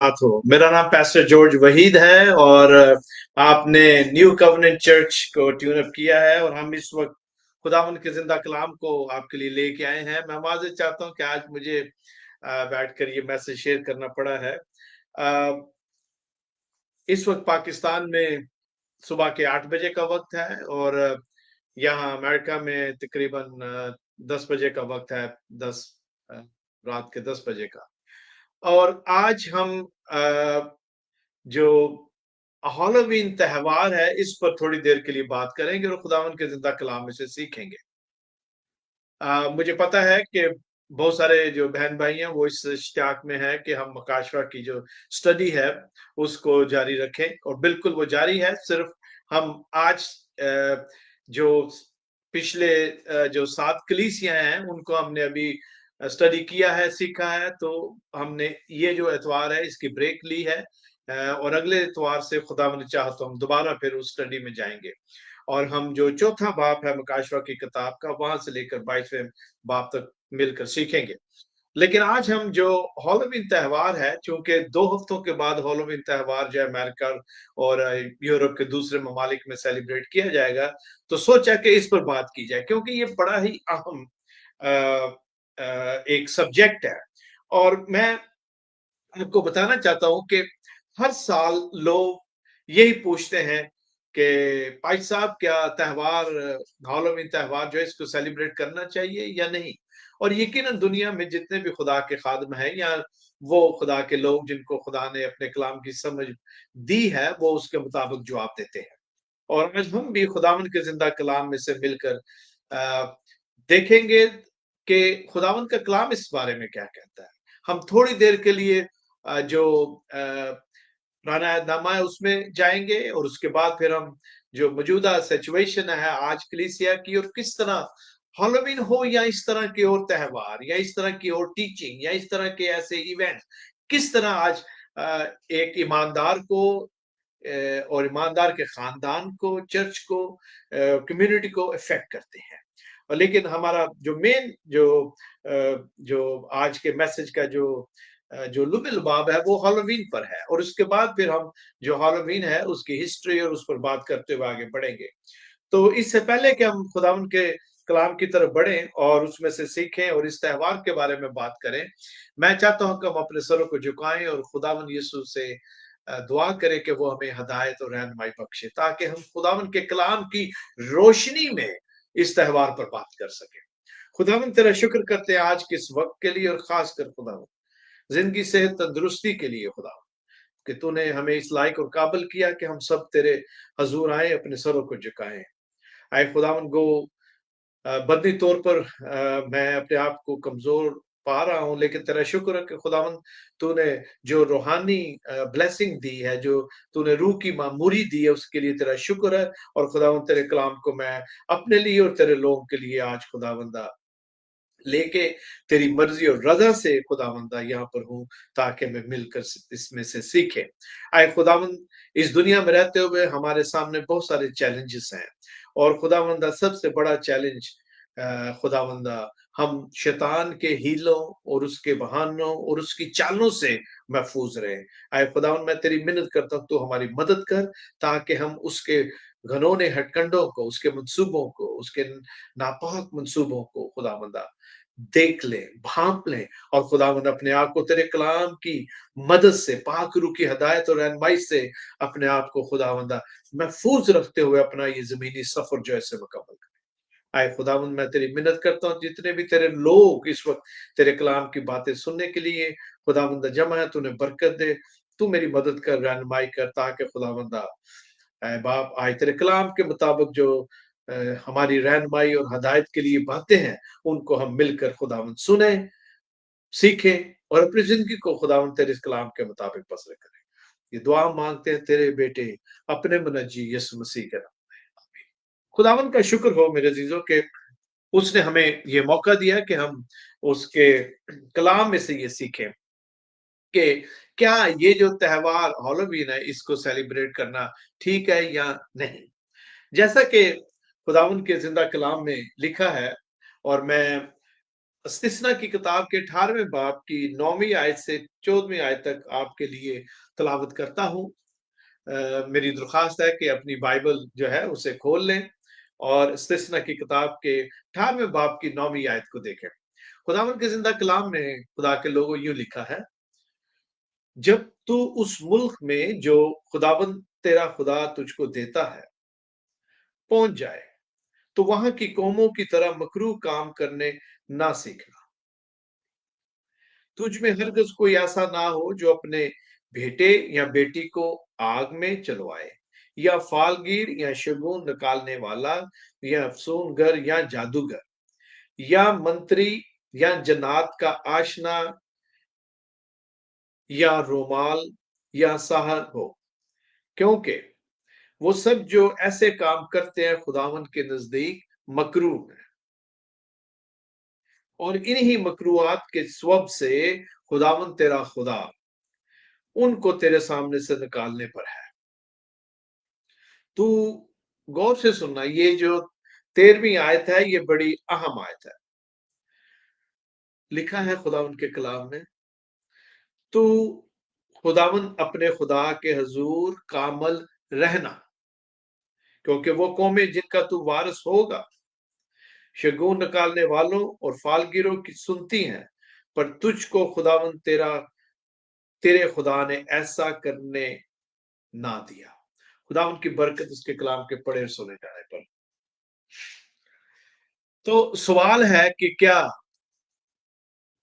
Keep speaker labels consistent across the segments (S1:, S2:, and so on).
S1: बात हो। मेरा नाम पैस्टर जॉर्ज वहीद है और आपने न्यू कवनेंट चर्च को ट्यून अप किया है और हम इस वक्त खुदावंद के जिंदा कलाम को आपके लिए लेके आए हैं। मैं माज़रत चाहता हूं कि आज मुझे बैठकर ये मैसेज शेयर करना पड़ा है। अ, इस वक्त पाकिस्तान में सुबह के 8 बजे का वक्त है और यहाँ अमेरिका में तकरीबन 10 बजे का वक्त है। 10 अ, रात के 10 बजे का। और आज हम जो हॉलोवीन त्योहार है इस पर थोड़ी देर के लिए बात करेंगे और खुदावन के जिंदा कलाम में से सीखेंगे। मुझे पता है कि बहुत सारे जो बहन भाई हैं वो इस इश्तियाक में है कि हम मकाशवा की जो स्टडी है उसको जारी रखें और बिल्कुल वो जारी है। सिर्फ हम आज जो पिछले जो 7 कलीसियां हैं उनको हमने अभी स्टडी किया है, सीखा है। तो हमने ये जो एतवार है इसकी ब्रेक ली है और अगले एतवार से खुदावंद चाहा तो हम दोबारा फिर उस स्टडी में जाएंगे और हम जो चौथा बाप है मकाशवा की किताब का वहां से लेकर 22वें बाप तक मिलकर सीखेंगे। लेकिन आज हम जो हॉलोवीन त्योहार है, चूंकि 2 हफ्तों के बाद हॉलोवीन त्योहार जो है अमेरिका और यूरोप के दूसरे ममालिक में सेलिब्रेट किया जाएगा, तो सोचा कि इस पर बात की जाए क्योंकि ये बड़ा ही अहम एक सब्जेक्ट है। और मैं आपको बताना चाहता हूं कि हर साल लोग यही पूछते हैं कि भाई साहब क्या त्योहार हॉलोवीन त्योहार जो है इसको सेलिब्रेट करना चाहिए या नहीं। और यकीनन दुनिया में जितने भी खुदा के खादम हैं या वो खुदा के लोग जिनको खुदा ने अपने कलाम की समझ दी है वो उसके मुताबिक जवाब देते हैं। और आज हम भी खुदावन के जिंदा कलाम में से मिलकर अ, देखेंगे कि खुदावन का कलाम इस बारे में क्या कहता है। हम थोड़ी देर के लिए जो पुराना अहदनामा है उसमें जाएंगे और उसके बाद फिर हम जो मौजूदा सिचुएशन है आज कलीसिया की और किस तरह हॉलोवीन हो या इस तरह के और त्योहार या इस तरह की और टीचिंग या इस तरह के ऐसे इवेंट किस तरह आज एक ईमानदार को और ईमानदार के खानदान को, चर्च को, कम्युनिटी को इफेक्ट करते हैं। और लेकिन हमारा जो मेन जो आज के मैसेज का जो लुब लुबाब है वो हॉलोवीन पर है और उसके बाद फिर हम जो हॉलोवीन है उसकी हिस्ट्री और उस पर बात करते हुए आगे बढ़ेंगे। तो इससे पहले कि हम खुदावन के कलाम की तरफ बढ़ें और उसमें से सीखें और इस त्योहार के बारे में बात करें, मैं चाहता हूं कि हम अपने सरों को झुकाएं और खुदावन यीशु से दुआ करें कि वो हमें हदायत और रहनुमाई बख्शे ताकि हम खुदावन के कलाम की रोशनी में इस त्योहार पर बात कर सकें। खुदावन तेरा शुक्र करते हैं आज के इस वक्त के लिए और खास कर खुदावन जिंदगी सेहत तंदुरुस्ती के लिए खुदा कि तूने हमें इस लायक और काबिल किया कि हम सब तेरे हजूर आए, अपने सरों को झुकाएं। आए खुदावन गो बदनी तौर पर मैं अपने आप को कमजोर पा रहा हूं, लेकिन तेरा शुक्र है कि खुदावन तूने जो रूहानी ब्लेसिंग दी है, जो तूने रूह की मामूरी दी है, उसके लिए तेरा शुक्र है। और खुदावन तेरे कलाम को मैं अपने लिए और तेरे लोगों के लिए आज खुदावंदा लेके तेरी मर्जी और रजा से खुदावंदा यहाँ पर हूँ ताकि मैं मिलकर इसमें से सीखे। आए खुदावंद इस दुनिया में रहते हुए हमारे सामने बहुत सारे चैलेंजेस हैं और खुदावंदा सबसे बड़ा चैलेंज खुदावंदा हम शैतान के हीलों और उसके बहानों और उसकी चालों से महफूज रहे। आए खुदावंद मैं तेरी मिन्नत करता हूँ, तू हमारी मदद कर ताकि हम उसके घनौने हथकंडों को, उसके मंसूबों को, उसके नापाक मंसूबों को खुदावंदा देख लें, भांप लें और खुदावंद अपने आप को तेरे कलाम की मदद से, पाक रूह की हदायत और रहनुमाई से अपने आप को खुदावंदा महफूज रखते हुए अपना ये जमीनी सफर जो है इसे मुकम्मल करें। आए खुदावंद मैं तेरी मिन्नत करता हूँ, जितने भी तेरे लोग इस वक्त तेरे कलाम की बातें सुनने के लिए खुदावंद जमा है, तूने बरकत दे, तू मेरी मदद कर, रहनुमाई कर ताकि खुदावंदा बाप आए तेरे कलाम के मुताबिक जो हमारी रहनुमाई और हदायत के लिए बातें हैं उनको हम मिलकर खुदावंद सुने, सीखें और अपनी जिंदगी को खुदावंद तेरे इस कलाम के मुताबिक बसर करें। ये दुआ मांगते हैं तेरे बेटे अपने मुनज्जी यीशु मसीह के नाम में, आमीन। खुदावंद का शुक्र हो मेरे अजीजों के उसने हमें ये मौका दिया कि हम उसके कलाम में से ये सीखें कि क्या ये जो त्योहार हॉलोवीन है इसको सेलिब्रेट करना ठीक है या नहीं। जैसा कि खुदावंद के जिंदा कलाम में लिखा है और मैं इस्तिस्ना की किताब के 18वें बाब की 9वीं आयत से 14वीं आयत तक आपके लिए तलावत करता हूँ। मेरी दरख्वास्त है कि अपनी बाइबल जो है उसे खोल लें और इस्तिस्ना की किताब के 18वें बाब की 9वीं आयत को देखें। खुदावंद के जिंदा कलाम में खुदा के लोगों यूं लिखा है, जब तू उस मुल्क में जो खुदावंद तेरा खुदा तुझको देता है पहुंच जाए, तो वहां की कौमों की तरह मकरूह काम करने ना सीखना। तुझ में हरगिज कोई ऐसा ना हो जो अपने बेटे या बेटी को आग में चलवाए, या फालगीर या शगुन निकालने वाला, या अफसूनगर या जादूगर, या मंत्री, या जन्नात का आशना, या रोमाल, या साहर हो, क्योंकि वो सब जो ऐसे काम करते हैं खुदावन के नजदीक मकरूह है, और इन्हीं मकरूआत के स्वब से खुदावन तेरा खुदा उनको तेरे सामने से निकालने पर है। तू गौर से सुनना, ये जो 13वीं आयत है ये बड़ी अहम आयत है। लिखा है खुदावन के कलाम में, तू खुदावन अपने खुदा के हजूर कामल रहना, क्योंकि वो कौमें जिनका तू वारिस होगा शगुन निकालने वालों और फालगिरों की सुनती हैं, पर तुझको खुदावन तेरे खुदा ने ऐसा करने ना दिया। खुदावन की बरकत उसके कलाम के पढ़े सुने जाने पर। तो सवाल है कि क्या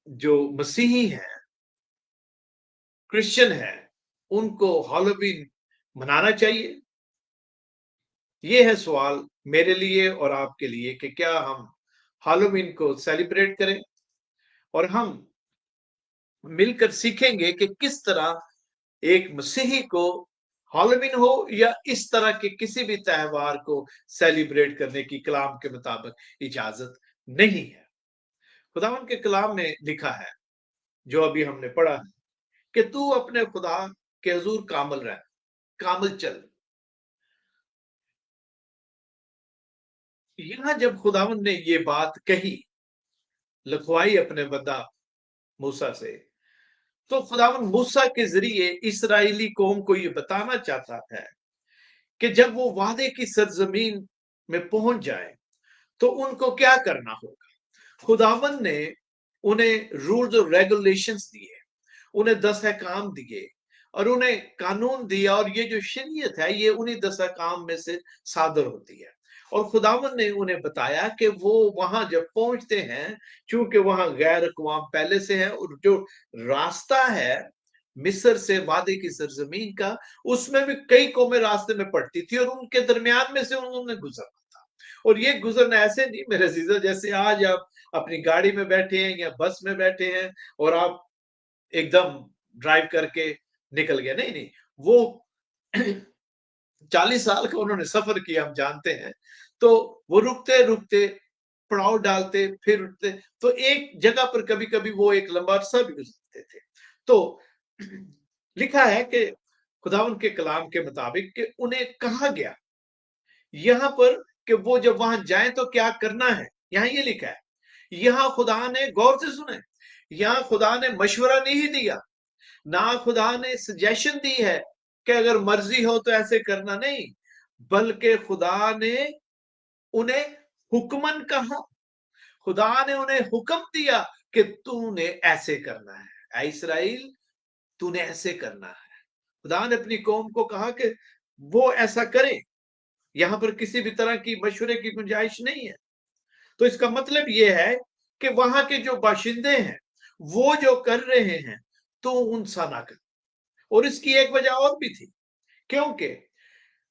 S1: जो मसीही हैं, क्रिश्चियन हैं, उनको हैलोवीन मनाना चाहिए? ये है सवाल मेरे लिए और आपके लिए कि क्या हम हैलोवीन को सेलिब्रेट करें, और हम मिलकर सीखेंगे कि किस तरह एक मसीही को हैलोवीन हो या इस तरह के किसी भी त्योहार को सेलिब्रेट करने की कलाम के मुताबिक इजाजत नहीं है। खुदावन के कलाम में लिखा है, जो अभी हमने पढ़ा है, कि तू अपने खुदा के हुजूर कामल रह, कामल चल। यहां जब खुदावन ने ये बात कही, लिखवाई अपने बंदा मूसा से, तो खुदावन मूसा के जरिए इसराइली कौम को ये बताना चाहता है कि जब वो वादे की सरजमीन में पहुंच जाए तो उनको क्या करना होगा। खुदावन ने उन्हें रूल्स और रेगुलेशंस दिए, उन्हें 10 अहकाम दिए और उन्हें कानून दिया, और ये जो शरीयत है ये उन्हीं 10 अहकाम में से सादर होती है। और खुदावन ने उन्हें बताया कि वो वहां जब पहुंचते हैं, चूंकि वहां गैर अक़वाम पहले से है, और जो रास्ता है मिस्र से वादे की सरजमीन का, उसमें भी कई कौमें रास्ते में पड़ती थी और उनके दरमियान में से उन्होंने गुजरना था। और ये गुजरना ऐसे नहीं मेरे अजीजों, जैसे आज आप अपनी गाड़ी में बैठे हैं या बस में बैठे हैं और आप एकदम ड्राइव करके निकल गए। नहीं नहीं, वो 40 साल का उन्होंने सफर किया, हम जानते हैं। तो वो रुकते रुकते पड़ाव डालते फिर उठते, तो एक जगह पर कभी कभी वो एक लंबा अरसा भी गुजरते थे। तो लिखा है कि खुदावन के कलाम के मुताबिक कि उन्हें कहा गया यहां पर कि वो जब वहां जाएं तो क्या करना है। यहां ये लिखा है, यहां खुदा ने, गौर से सुने, यहां खुदा ने मशवरा नहीं दिया, ना खुदा ने सजेशन दी है कि अगर मर्जी हो तो ऐसे करना, नहीं, बल्कि खुदा ने उन्हें हुक्मन कहा। खुदा ने उन्हें हुक्म दिया कि तूने ऐसे करना है, ऐ इस्राएल तूने ऐसे करना है। खुदा ने अपनी कौम को कहा कि वो ऐसा करे, यहां पर किसी भी तरह की मशवरे की गुंजाइश नहीं है। तो इसका मतलब यह है कि वहां के जो बाशिंदे हैं वो जो कर रहे हैं तो उनसा ना कर। और इसकी एक वजह और भी थी, क्योंकि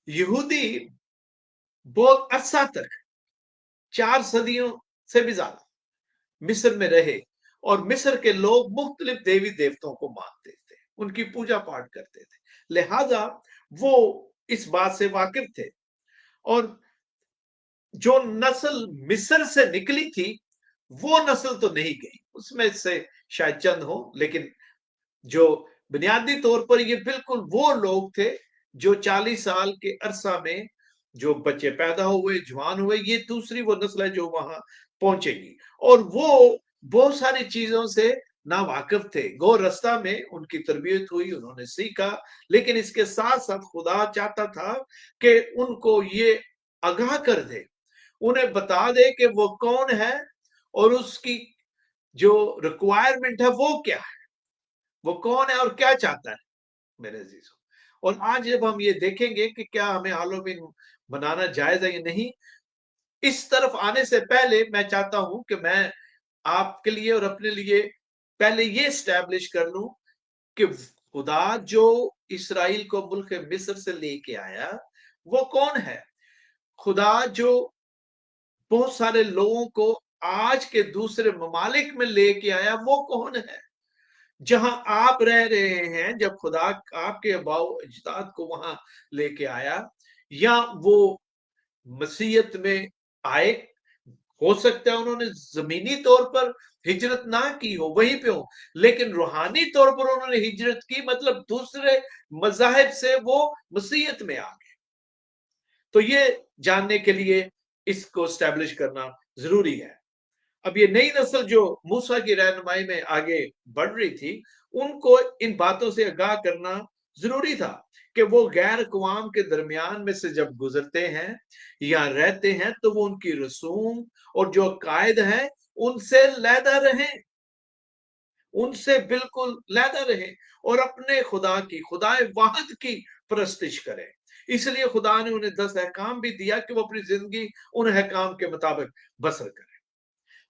S1: यहूदी बहुत अरसा तक, 4 सदियों से भी ज्यादा मिस्र में रहे, और मिस्र के लोग मुख्तलिफ देवी देवताओं को मानते थे, उनकी पूजा पाठ करते थे, लिहाजा वो इस बात से वाकिफ थे। और जो नस्ल मिस्र से निकली थी वो नस्ल तो नहीं गई, उसमें से शायद चंद हो, लेकिन जो बुनियादी तौर पर ये बिल्कुल वो लोग थे जो 40 साल के अरसा में जो बच्चे पैदा हुए, जवान हुए, ये दूसरी वो नस्ल है जो वहां पहुंचेगी। और वो बहुत सारी चीजों से ना वाकिफ थे। गो रास्ता में उनकी तरबियत हुई, उन्होंने सीखा, लेकिन इसके साथ साथ खुदा चाहता था कि उनको ये आगाह कर दे, उन्हें बता दे कि वो कौन है और उसकी जो रिक्वायरमेंट है वो क्या है, वो कौन है और क्या चाहता है मेरे अजीजों। और आज जब हम ये देखेंगे कि क्या हमें हालोवीन मनाना जायज है या नहीं, इस तरफ आने से पहले मैं चाहता हूं कि मैं आपके लिए और अपने लिए पहले ये स्टैब्लिश कर लूं कि खुदा जो इसराइल को मुल्क मिस्र से लेके आया वो कौन है। खुदा जो बहुत सारे लोगों को आज के दूसरे ममालिक में लेके आया वो कौन है। जहां आप रह रहे हैं, जब खुदा आपके अबाओ अजदाद को वहां लेके आया, या वो मसीहत में आए, हो सकता है उन्होंने जमीनी तौर पर हिजरत ना की हो, वहीं पे हो, लेकिन रूहानी तौर पर उन्होंने हिजरत की, मतलब दूसरे मजाहब से वो मसीहत में आ गए। तो ये जानने के लिए इसको स्टैब्लिश करना जरूरी है। अब ये नई नस्ल जो मूसा की रहनुमाई में आगे बढ़ रही थी, उनको इन बातों से आगाह करना जरूरी था कि वो गैर कौम के दरमियान में से जब गुजरते हैं या रहते हैं तो वो उनकी रसूम और जो कायद है उनसे लैदा रहें, उनसे बिल्कुल लैदा रहें और अपने खुदा की, खुदाए वाहिद की परस्तिश करें। इसलिए खुदा ने उन्हें 10 अहकाम भी दिया कि वो अपनी जिंदगी उन अहकाम के मुताबिक बसर करें।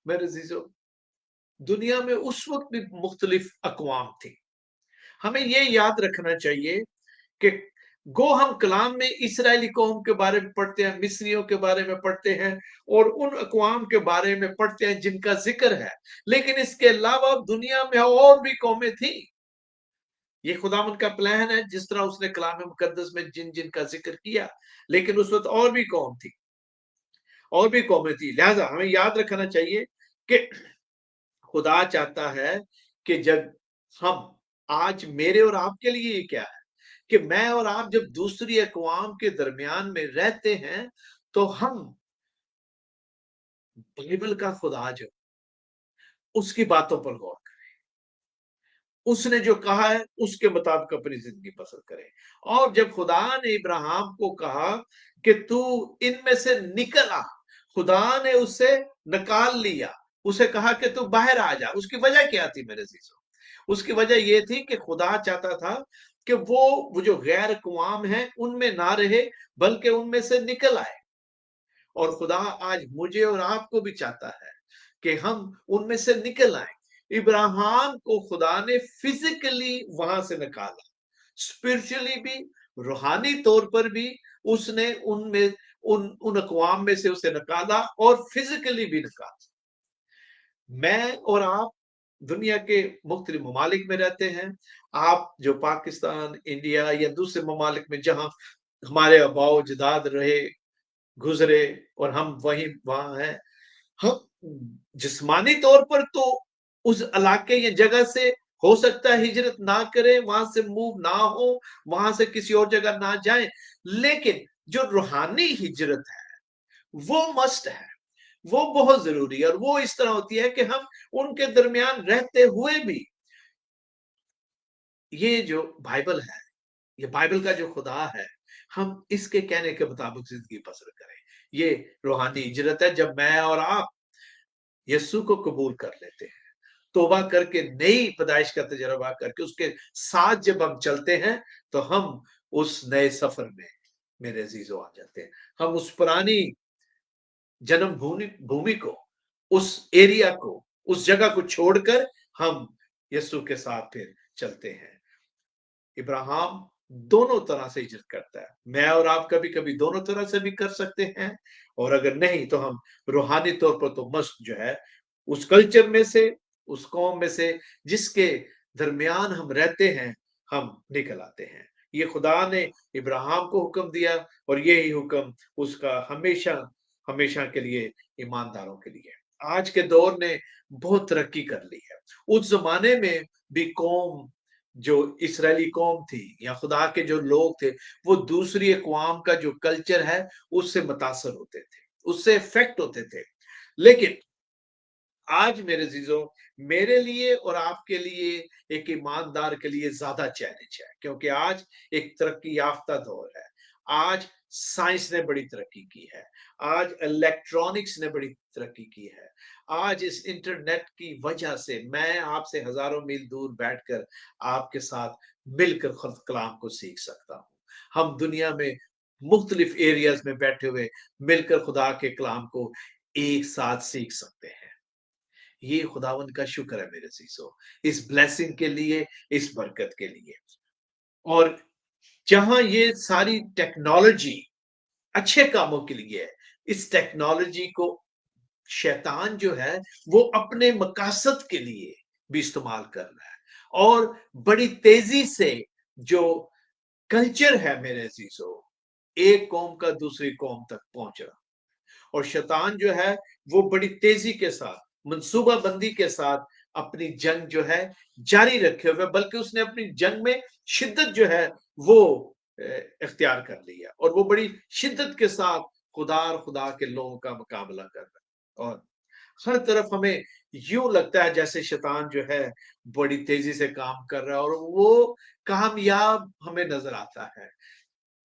S1: मेरे अजीजों, दुनिया में उस वक्त भी मुख्तलिफ अकवाम थी। हमें ये याद रखना चाहिए कि गो हम कलाम में इसराइली कौम के बारे में पढ़ते हैं, मिस्रियों के बारे में पढ़ते हैं और उन अकवाम के बारे में पढ़ते हैं जिनका जिक्र है, लेकिन इसके अलावा दुनिया में और भी कौमें थी। ये खुदावंद का प्लान है, जिस तरह उसने कलाम मुकद्दस में जिन जिन का जिक्र किया, लेकिन उस वक्त और भी कौम थी, और भी कौमें थी। लिहाजा हमें याद रखना चाहिए कि खुदा चाहता है कि जब हम, आज मेरे और आपके लिए ये क्या है कि मैं और आप जब दूसरी अकवाम के दरमियान में रहते हैं तो हम बाइबल का खुदा जो, उसकी बातों पर गौर करें, उसने जो कहा है उसके मुताबिक अपनी जिंदगी बसर करें। और जब खुदा ने इब्राहिम को कहा कि तू इनमें से निकल आ, खुदा ने उसे निकाल लिया, उसे कहा कि तू बाहर आ जा। उसकी वजह क्या थी मेरे जीजों? उसकी वजह यह थी कि खुदा चाहता था कि वो जो गैर कौम है उनमें ना रहे, बल्कि उनमें से निकल आए। और खुदा आज मुझे और आपको भी चाहता है कि हम उनमें से निकल आए। इब्राहिम को खुदा ने फिजिकली वहां से निकाला, स्पिरिचुअली भी, रूहानी तौर पर भी उसने उनमें उन अकवाम में से उसे निकाला और फिजिकली भी निकाला। मैं और आप दुनिया के मुख्तलिफ ममालिक में रहते हैं। आप जो पाकिस्तान, इंडिया या दूसरे ममालिक में जहां हमारे आबाओ अजदाद रहे, गुजरे, और हम वहीं वहां हैं, हम जिस्मानी तौर पर तो उस इलाके या जगह से हो सकता है हिजरत ना करें, वहां से मूव ना हो, वहां से किसी और जगह ना जाएं, लेकिन जो रूहानी हिजरत है वो मस्ट है, वो बहुत जरूरी है। और वो इस तरह होती है कि हम उनके दरमियान रहते हुए भी ये जो बाइबल है, ये बाइबल का जो खुदा है, हम इसके कहने के मुताबिक जिंदगी बसर करें। ये रूहानी हिजरत है जब मैं और आप यीशु को कबूल कर लेते हैं, तौबा करके नई पैदाइश का तजर्बा करके उसके साथ जब हम चलते हैं तो हम उस नए सफर में मेरे अजीजों आ जाते हैं। हम उस पुरानी जन्म भूमि भूमि को, उस एरिया को, उस जगह को छोड़कर हम यीशु के साथ फिर चलते हैं। इब्राहिम दोनों तरह से हिजरत करता है। मैं और आप कभी कभी दोनों तरह से भी कर सकते हैं, और अगर नहीं तो हम रूहानी तौर पर तो मस्त जो है उस कल्चर में से, उस कौम में से जिसके दरमियान हम रहते हैं, हम निकल आते हैं। ये खुदा ने इब्राहिम को हुक्म दिया और यही हुक्म उसका हमेशा हमेशा के लिए ईमानदारों के लिए। आज के दौर ने बहुत तरक्की कर ली है। उस जमाने में भी कौम, जो इसराइली कौम थी या खुदा के जो लोग थे, वो दूसरी अकवाम का जो कल्चर है उससे मुतासर होते थे, उससे इफेक्ट होते थे। लेकिन आज मेरे अजीजों, मेरे लिए और आपके लिए, एक ईमानदार के लिए ज्यादा चैलेंज है, क्योंकि आज एक तरक्की याफ्ता दौर है। आज साइंस ने बड़ी तरक्की की है, आज इलेक्ट्रॉनिक्स ने बड़ी तरक्की की है। आज इस इंटरनेट की वजह से मैं आपसे हजारों मील दूर बैठकर आपके साथ मिलकर खुद कलाम को सीख सकता हूँ। हम दुनिया में मुख्तलिफ एरियाज में बैठे हुए मिलकर खुदा के कलाम को एक साथ सीख सकते हैं। ये खुदावंद का शुक्र है मेरे अजीजों, इस ब्लेसिंग के लिए, इस बरकत के लिए। और जहां ये सारी टेक्नोलॉजी अच्छे कामों के लिए है, इस टेक्नोलॉजी को शैतान जो है वो अपने मकासद के लिए भी इस्तेमाल कर रहा है। और बड़ी तेजी से जो कल्चर है मेरे अजीजों, एक कौम का दूसरी कौम तक पहुंच रहा, और शैतान जो है वो बड़ी तेजी के साथ, मंसूबा बंदी के साथ अपनी जंग जो है जारी रखे हुए, बल्कि उसने अपनी जंग में शिद्दत जो है वो इख्तियार कर लिया, और वो बड़ी शिद्दत के साथ खुदा और खुदा के लोगों का मुकाबला कर रहा है। और हर तरफ हमें यूं लगता है जैसे शैतान जो है बड़ी तेजी से काम कर रहा है, और वो कामयाब हमें नजर आता है।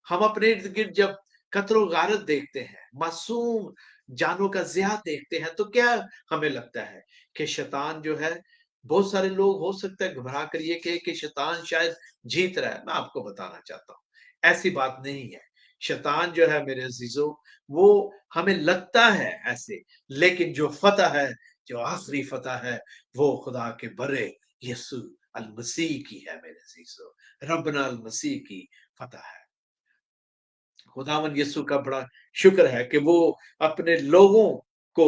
S1: हम अपने इर्द गिर्द जब कत्ल गारत देखते हैं, मासूम जानों का ज़िया देखते हैं, तो क्या हमें लगता है कि शैतान जो है, बहुत सारे लोग हो सकता है घबरा कर ये कहे कि शैतान शायद जीत रहा है। मैं आपको बताना चाहता हूँ, ऐसी बात नहीं है। शैतान जो है मेरे अजीजों, वो हमें लगता है ऐसे, लेकिन जो फतह है, जो आखिरी फतह है, वो खुदा के बरे यीशु अल मसीह की है मेरे अजीजों। रब्बना अल मसीह की फतह है। खुदावन यीशु का बड़ा शुक्र है कि वो अपने लोगों को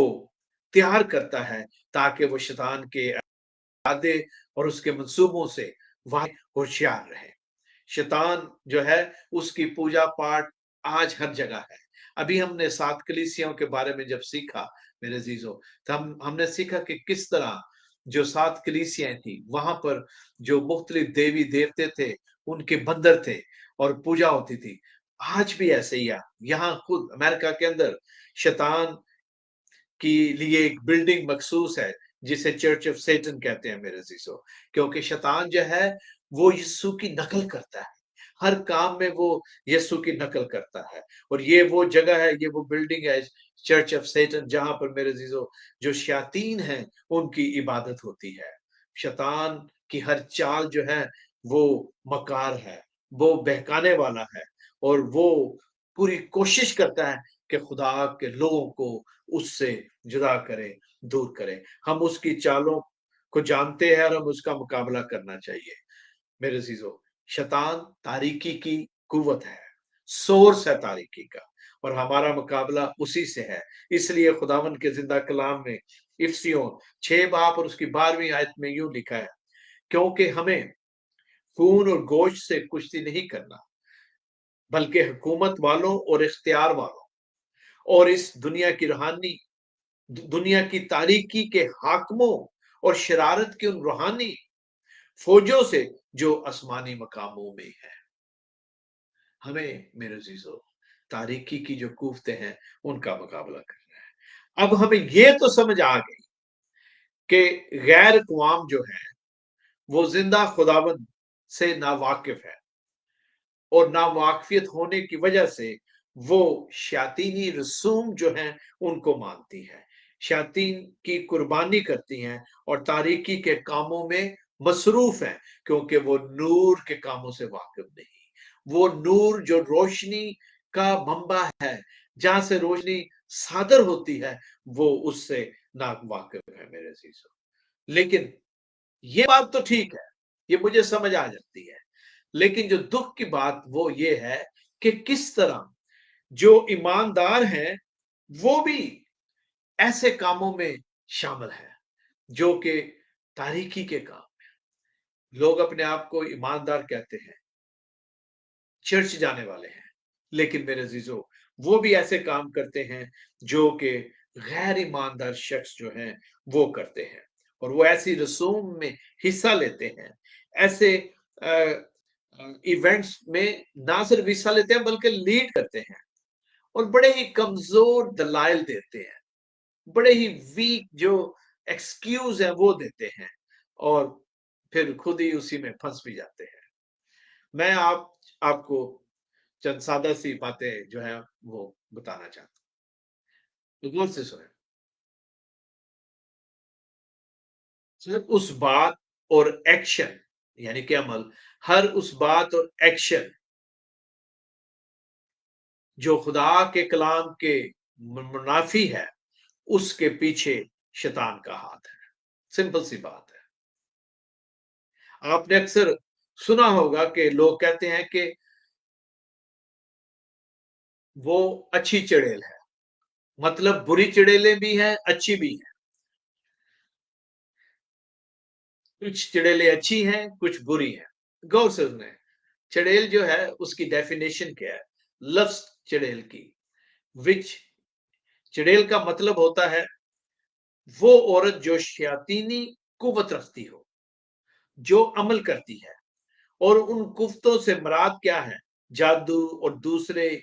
S1: तैयार करता है, ताकि वो शैतान के इरादे और उसके मंसूबों से वह होशियार रहे। शैतान जो है उसकी पूजा पाठ आज हर जगह है। अभी हमने 7 कलीसियाओं के बारे में जब सीखा मेरे अजीजों, तो हमने सीखा कि किस तरह जो 7 कलीसियाएं थी, वहां पर जो मुख्तलिफ देवी देवते थे, उनके बंदर थे और पूजा होती थी। आज भी ऐसे ही है। यहाँ खुद अमेरिका के अंदर शैतान के लिए एक बिल्डिंग मखसूस है, जिसे चर्च ऑफ सेटन कहते हैं मेरे अजीजों, क्योंकि शैतान जो है वो यीशु की नकल करता है। हर काम में वो यीशु की नकल करता है, और ये वो जगह है, ये वो बिल्डिंग है, चर्च ऑफ सेटन, जहां पर मेरे अजीजों जो शयातीन हैं उनकी इबादत होती है। शैतान की हर चाल जो है वो मकार है, वो बहकाने वाला है, और वो पूरी कोशिश करता है कि खुदा के लोगों को उससे जुदा करे, दूर करे। हम उसकी चालों को जानते हैं और हम उसका मुकाबला करना चाहिए। मेरे अजीजों, शैतान तारीकी की कुव्वत है, सोर्स है तारीकी का, और हमारा मुकाबला उसी से है। इसलिए खुदावन के जिंदा कलाम में इफसियों 6 बाब और उसकी 12वीं आयत में यूं लिखा है, क्योंकि हमें खून और गोश्त से कुश्ती नहीं करना, बल्कि हुकूमत वालों और इख्तियार वालों और इस दुनिया की तारीकी के हाकमों और शरारत के उन रूहानी फौजों से जो आसमानी मकामों में है। हमें मेरे अजीजों तारीकी की जो कुव्वतें हैं उनका मुकाबला करना है। अब हमें यह तो समझ आ गई कि गैर अक़वाम जो है वो जिंदा खुदाबंद से नावाकिफ है, और नावाकिफियत होने की वजह से वो शातीनी रसूम जो हैं उनको मानती है, शातीन की कुर्बानी करती हैं, और तारीकी के कामों में मसरूफ हैं, क्योंकि वो नूर के कामों से वाकिफ नहीं। वो नूर जो रोशनी का मंबा है, जहां से रोशनी सादर होती है, वो उससे ना वाकिफ है मेरे अजीजों। लेकिन ये बात तो ठीक है, ये मुझे समझ आ जाती है, लेकिन जो दुख की बात वो ये है कि किस तरह जो ईमानदार हैं वो भी ऐसे कामों में शामिल है जो कि तारीकी के काम। लोग अपने आप को ईमानदार कहते हैं, चर्च जाने वाले हैं, लेकिन मेरे अजीजों वो भी ऐसे काम करते हैं जो कि गैर ईमानदार शख्स जो हैं वो करते हैं, और वो ऐसी रसूम में हिस्सा लेते हैं, ऐसे इवेंट्स में ना सिर्फ हिस्सा लेते हैं बल्कि लीड करते हैं, और बड़े ही कमजोर दलाइल देते हैं, बड़े ही वीक जो एक्सक्यूज है वो देते हैं और फिर खुद ही उसी में फंस भी जाते हैं। मैं आपको चंद सादा सी बातें जो है वो बताना चाहता हूँ, तो गौर से सुने। सिर्फ उस बात और एक्शन, यानी कि अमल, हर उस बात और एक्शन जो खुदा के कलाम के मुनाफी है, उसके पीछे शैतान का हाथ है। सिंपल सी बात है। आपने अक्सर सुना होगा कि लोग कहते हैं कि वो अच्छी चुड़ैल है, मतलब बुरी चुड़ैलें भी हैं, अच्छी भी हैं। कुछ चुड़ैलें अच्छी हैं, कुछ बुरी हैं। गौर से सुने, चुड़ैल जो है उसकी डेफिनेशन क्या है? लफ्ज चुड़ैल की, विच, चुड़ैल का मतलब होता है वो औरत जो शयातीनी कुव्वत रखती हो, जो अमल करती है, और उन कुफ्तों से मुराद क्या है? जादू और दूसरे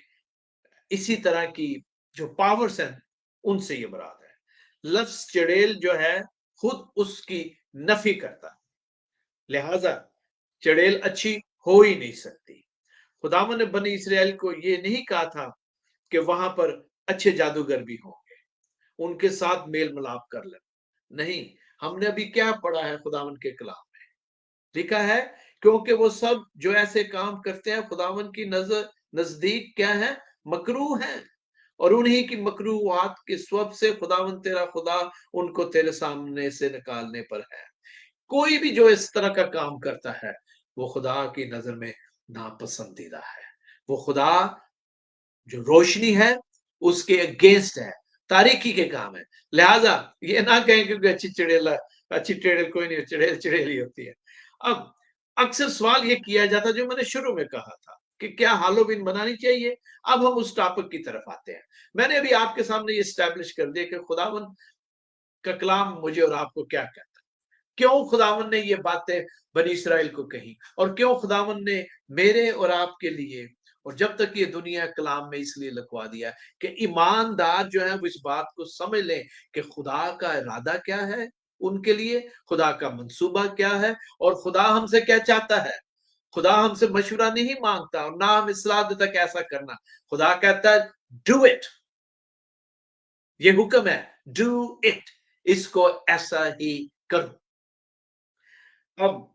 S1: इसी तरह की जो पावर्स हैं, उनसे ये मुराद है। लफ्ज चुड़ैल जो है खुद उसकी नफी करता है, लिहाजा चुड़ैल अच्छी हो ही नहीं सकती। खुदावन ने बनी इसराइल को ये नहीं कहा था कि वहां पर अच्छे जादूगर भी होंगे, उनके साथ मेल मिलाप कर ले। नहीं, हमने अभी क्या पढ़ा है खुदावन के कलाम में? लिखा है क्योंकि वो सब जो ऐसे काम करते हैं खुदावन की नजर नजदीक क्या है? मकरू है, और उन्हीं की मकरूआत के स्वब से खुदावन तेरा खुदा उनको तेरे सामने से निकालने पर है। कोई भी जो इस तरह का काम करता है वो खुदा की नजर में नापसंदीदा है। वो खुदा जो रोशनी है उसके अगेंस्ट है, तारीकी के काम है। लिहाजा ये ना कहें क्योंकि अच्छी चुड़ैल कोई नहीं, चुड़ैल चुड़ैल ही होती है। अब अक्सर सवाल ये किया जाता जो मैंने शुरू में कहा था कि क्या हैलोवीन मनानी चाहिए। अब हम उस टॉपिक की तरफ आते हैं। मैंने अभी आपके सामने ये स्टैब्लिश कर दिया कि खुदावन का कलाम मुझे और आपको क्या कहता है, क्यों खुदावन ने ये बातें बनी इसराइल को कही, और क्यों खुदावन ने मेरे और आपके लिए और जब तक ये दुनिया कलाम में इसलिए लिखवा दिया कि ईमानदार जो है वो इस बात को समझ लें कि खुदा का इरादा क्या है उनके लिए, खुदा का मंसूबा क्या है, और खुदा हमसे क्या चाहता है। खुदा हमसे मशवरा नहीं मांगता और ना हमें सलाह देता कैसा करना। खुदा कहता है डू इट, ये हुक्म है, डू इट, इसको ऐसा ही करो। अब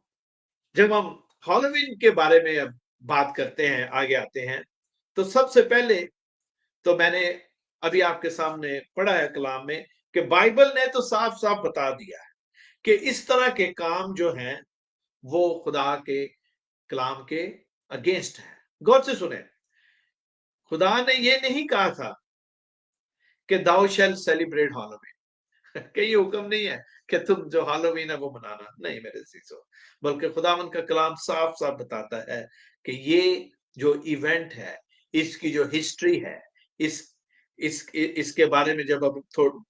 S1: जब हम हॉलोवीन के बारे में अब बात करते हैं, आगे आते हैं, तो सबसे पहले तो मैंने अभी आपके सामने पढ़ा है कलाम में कि बाइबल ने तो साफ साफ बता दिया है कि इस तरह के काम जो हैं वो खुदा के कलाम के अगेंस्ट है। गौर से सुने, खुदा ने ये नहीं कहा था कि दाउ शैल सेलिब्रेट हॉलोवीन। कई हुक्म नहीं है कि तुम जो हालोवीन है वो मनाना, नहीं मेरे चीजों, बल्कि खुदावन का कलाम साफ साफ बताता है कि ये जो इवेंट है, इसकी जो हिस्ट्री है, इसके बारे में जब अब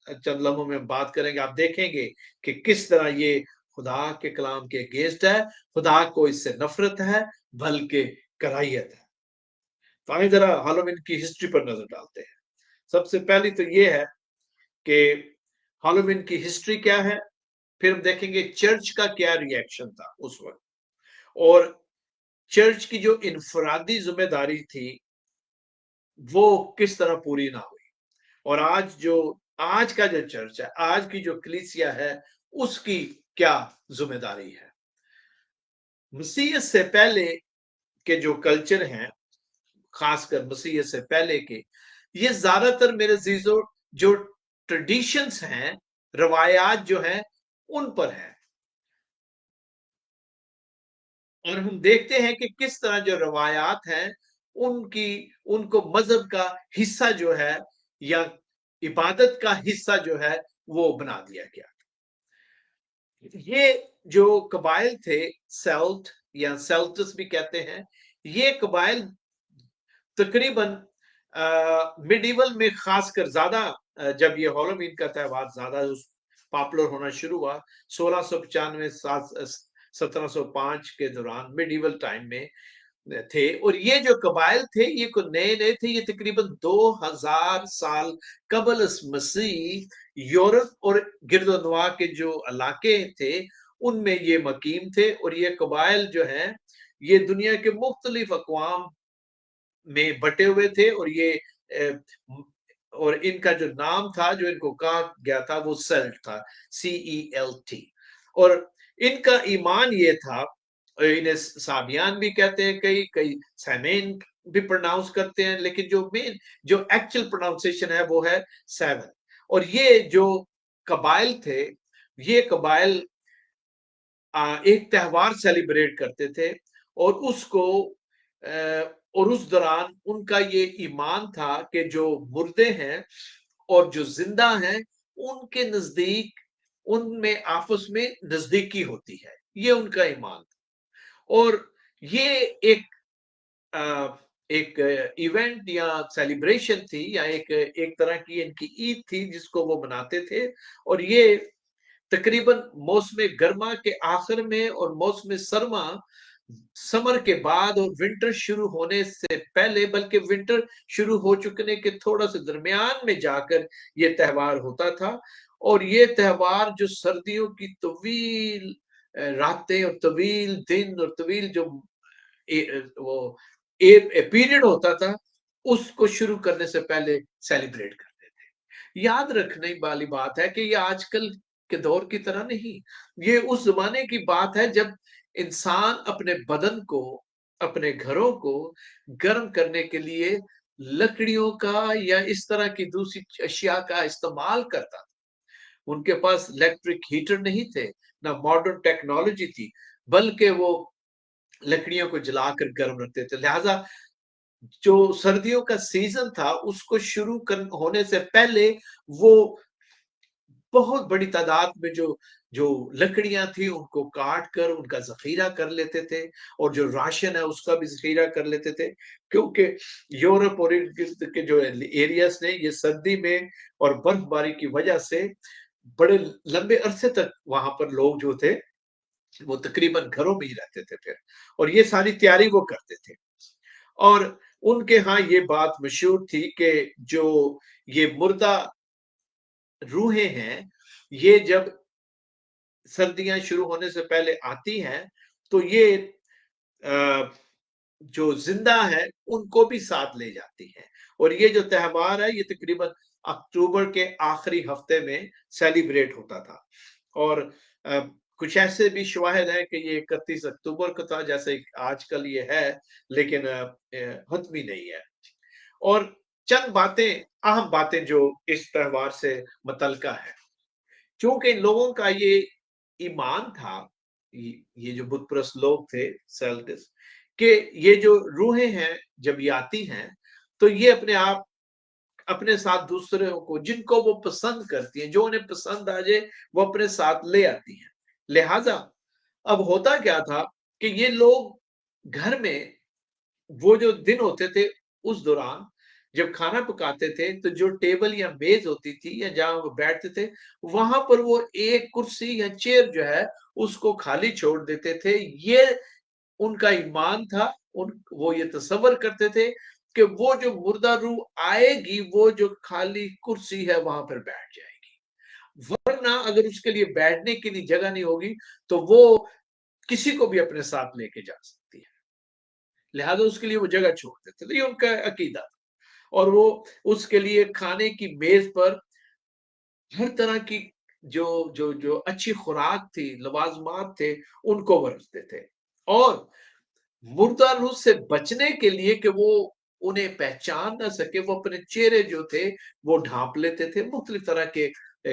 S1: चंद लम्हों में बात करेंगे, आप देखेंगे कि किस तरह ये खुदा के कलाम के अगेंस्ट है, खुदा को इससे नफरत है, बल्कि कराहियत है। तो आइए जरा हालोवीन की हिस्ट्री पर नजर डालते हैं। सबसे पहली तो ये है कि हॉलोवीन की हिस्ट्री क्या है, फिर हम देखेंगे चर्च का क्या रिएक्शन था उस वक्त, और चर्च की जो इनफरादी जिम्मेदारी थी वो किस तरह पूरी ना हुई, और आज का जो चर्च है, आज की जो कलीसिया है, उसकी क्या जिम्मेदारी है। मसीह से पहले के जो कल्चर हैं, खासकर मसीह से पहले के, ये ज्यादातर मेरे जीजो जो ट्रेडिशंस हैं, रवायात जो हैं, उन पर है। और हम देखते हैं कि किस तरह जो रवायात हैं उनकी उनको मजहब का हिस्सा जो है या इबादत का हिस्सा जो है वो बना दिया गया। ये जो कबाइल थे, सेल्ट या सेल्टस भी कहते हैं, ये कबाइल तकरीबन मिडीवल में खासकर ज्यादा जब ये हॉलोवीन का त्यौहार ज्यादा पॉपुलर होना शुरू हुआ 1695 1705 के दौरान मिडीवल टाइम में, تھے اور یہ جو قبائل تھے یہ کو نئے نئے تھے، یہ تقریباً 2000 سال قبل از مسیح یورپ اور گرد و نواح کے جو علاقے تھے ان میں یہ مقیم تھے، اور یہ قبائل جو ہیں یہ دنیا کے مختلف اقوام میں بٹے ہوئے تھے، اور یہ اور ان کا جو نام تھا جو ان کو کہا گیا تھا وہ سیلٹ تھا، CELT، اور ان کا ایمان یہ تھا، انہیں سامیان بھی کہتے ہیں، کئی سیمین بھی پروناؤنس کرتے ہیں، لیکن جو مین جو ایکچوئل پروناؤنسیشن ہے وہ ہے سیون، اور یہ جو قبائل تھے یہ قبائل ایک تہوار سیلیبریٹ کرتے تھے، اور اس دوران ان کا یہ ایمان تھا کہ جو مردے ہیں اور جو زندہ ہیں ان کے نزدیک ان میں آپس میں نزدیکی ہوتی ہے، یہ ان کا ایمان تھا، اور یہ ایک ایونٹ یا سیلیبریشن تھی یا ایک طرح کی ان کی عید تھی جس کو وہ مناتے تھے، اور یہ تقریباً موسم گرما کے آخر میں اور موسم سرما سمر کے بعد اور ونٹر شروع ہونے سے پہلے، بلکہ ونٹر شروع ہو چکنے کے تھوڑا سے درمیان میں جا کر یہ تہوار ہوتا تھا، اور یہ تہوار جو سردیوں کی طویل راتیں اور طویل دن اور طویل جو وہ پیریڈ ہوتا تھا اس کو شروع کرنے سے پہلے سیلیبریٹ کرتے تھے۔ یاد رکھنے والی بات ہے کہ یہ آج کل کے دور کی طرح نہیں، یہ اس زمانے کی بات ہے جب انسان اپنے بدن کو اپنے گھروں کو گرم کرنے کے لیے لکڑیوں کا یا اس طرح کی دوسری اشیاء کا استعمال کرتا تھا۔ ان کے پاس الیکٹرک ہیٹر نہیں تھے، نہ ماڈرن ٹیکنالوجی تھی، بلکہ وہ لکڑیوں کو جلا کر گرم رکھتے تھے، لہذا جو سردیوں کا سیزن تھا اس کو شروع ہونے سے پہلے وہ بہت بڑی تعداد میں جو لکڑیاں تھیں ان کو کاٹ کر ان کا ذخیرہ کر لیتے تھے، اور جو راشن ہے اس کا بھی ذخیرہ کر لیتے تھے، کیونکہ یورپ اور کے جو ایریاز نے یہ سردی میں اور برف باری کی وجہ سے بڑے لمبے عرصے تک وہاں پر لوگ جو تھے وہ تقریباً گھروں میں ہی رہتے تھے پھر، اور یہ ساری تیاری وہ کرتے تھے، اور ان کے ہاں یہ بات مشہور تھی کہ جو یہ مردہ روحیں ہیں یہ جب سردیاں شروع ہونے سے پہلے آتی ہیں تو یہ جو زندہ ہے ان کو بھی ساتھ لے جاتی ہیں، اور یہ جو تہوار ہے یہ تقریباً اکتوبر کے آخری ہفتے میں سیلیبریٹ ہوتا تھا، اور کچھ ایسے بھی شواہد ہیں کہ یہ 31 اکتوبر کو تھا جیسے آج کل یہ ہے، لیکن حتمی نہیں ہے، اور چند باتیں اہم باتیں جو اس تہوار سے متعلقہ ہے، چونکہ ان لوگوں کا یہ ایمان تھا، یہ جو بت پرست لوگ تھے سیلٹس، کہ یہ جو روحیں ہیں جب یہ آتی ہیں تو یہ اپنے ساتھ دوسروں کو جن کو وہ پسند کرتی ہیں، جو انہیں پسند آ جائے وہ اپنے ساتھ لے آتی ہیں، لہذا اب ہوتا کیا تھا کہ یہ لوگ گھر میں وہ جو دن ہوتے تھے اس دوران جب کھانا پکاتے تھے تو جو ٹیبل یا میز ہوتی تھی یا جہاں وہ بیٹھتے تھے وہاں پر وہ ایک کرسی یا چیئر جو ہے اس کو خالی چھوڑ دیتے تھے، یہ ان کا ایمان تھا، وہ یہ تصور کرتے تھے کہ وہ جو مردہ روح آئے گی وہ جو خالی کرسی ہے وہاں پر بیٹھ جائے گی، ورنہ اگر اس کے لیے بیٹھنے کے لیے جگہ نہیں ہوگی تو وہ کسی کو بھی اپنے ساتھ لے کے جا سکتی ہے، لہذا اس کے لیے وہ جگہ چھوڑ دیتے تھے، یہ ان کا عقیدہ تھا، اور وہ اس کے لیے کھانے کی میز پر ہر طرح کی جو اچھی خوراک تھی، لوازمات تھے ان کو وہ رکھتے تھے، اور مردہ روح سے بچنے کے لیے کہ وہ انہیں پہچان نہ سکے وہ اپنے چہرے جو تھے وہ ڈھانپ لیتے تھے مختلف طرح کے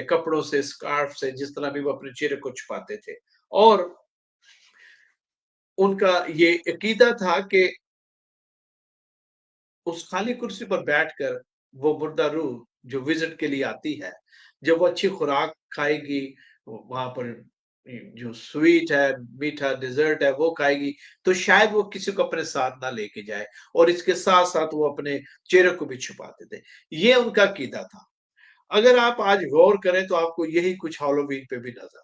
S1: کپڑوں سے، اسکارف سے، جس طرح بھی وہ اپنے چہرے کو چھپاتے تھے، اور ان کا یہ عقیدہ تھا کہ اس خالی کرسی پر بیٹھ کر وہ مردہ روح جو وزٹ کے لیے آتی ہے جب وہ اچھی خوراک کھائے گی، وہاں پر جو سویٹ ہے، میٹھا ڈیزرٹ ہے وہ کھائے گی تو شاید وہ کسی کو اپنے ساتھ نہ لے کے جائے، اور اس کے ساتھ ساتھ وہ اپنے چہرے کو بھی چھپاتے تھے، یہ ان کا عقیدہ تھا۔ اگر آپ آج غور کریں تو آپ کو یہی کچھ ہالووین پہ بھی نظر،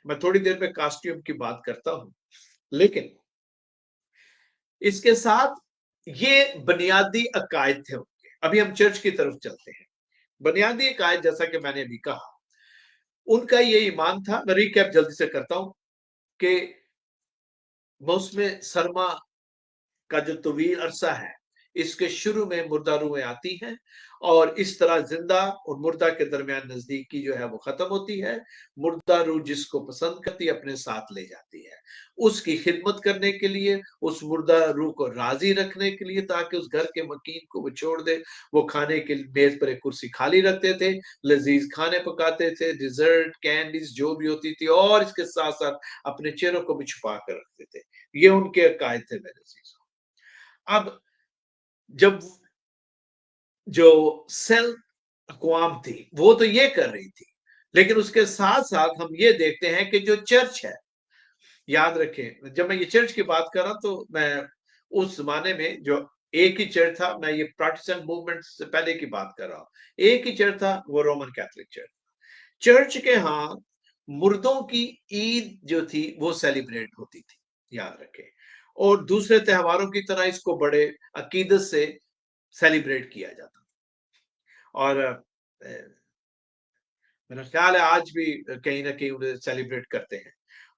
S1: میں تھوڑی دیر میں کاسٹیوم کی بات کرتا ہوں، لیکن اس کے ساتھ یہ بنیادی عقائد تھے ان کے. ابھی ہم چرچ کی طرف چلتے ہیں. بنیادی عقائد جیسا کہ میں نے ابھی کہا ان کا یہ ایمان تھا. میں ریکیپ جلدی سے کرتا ہوں کہ موسم سرما کا جو طویل عرصہ ہے اس کے شروع میں مردہ روحیں آتی ہیں اور اس طرح زندہ اور مردہ کے درمیان نزدیکی جو ہے وہ ختم ہوتی ہے. مردہ روح جس کو پسند کرتی اپنے ساتھ لے جاتی ہے اس کی خدمت کرنے کے لیے, اس مردہ روح کو راضی رکھنے کے لیے تاکہ اس گھر کے مکین کو وہ چھوڑ دے. وہ کھانے کے میز پر ایک کرسی خالی رکھتے تھے, لذیذ کھانے پکاتے تھے, ڈیزرٹ کینڈیز جو بھی ہوتی تھی, اور اس کے ساتھ ساتھ اپنے چہروں کو بھی چھپا کر رکھتے تھے. یہ ان کے عقائد تھے میرے عزیزوں. اب جب جو سیل اقوام تھی وہ تو یہ کر رہی تھی, لیکن اس کے ساتھ ساتھ ہم یہ دیکھتے ہیں کہ جو چرچ ہے, یاد رکھیں جب میں یہ چرچ کی بات کر رہا ہوں تو میں اس زمانے میں جو ایک ہی چرچ تھا, میں یہ پروٹسٹنٹ موومنٹ سے پہلے کی بات کر رہا ہوں, ایک ہی چرچ تھا وہ رومن کیتھولک چرچ. چرچ کے ہاں مردوں کی عید جو تھی وہ سیلیبریٹ ہوتی تھی, یاد رکھیں, اور دوسرے تہواروں کی طرح اس کو بڑے عقیدت سے سیلیبریٹ کیا جاتا. اور میرا خیال ہے آج بھی کہیں نہ کہیں انہیں سیلیبریٹ کرتے ہیں.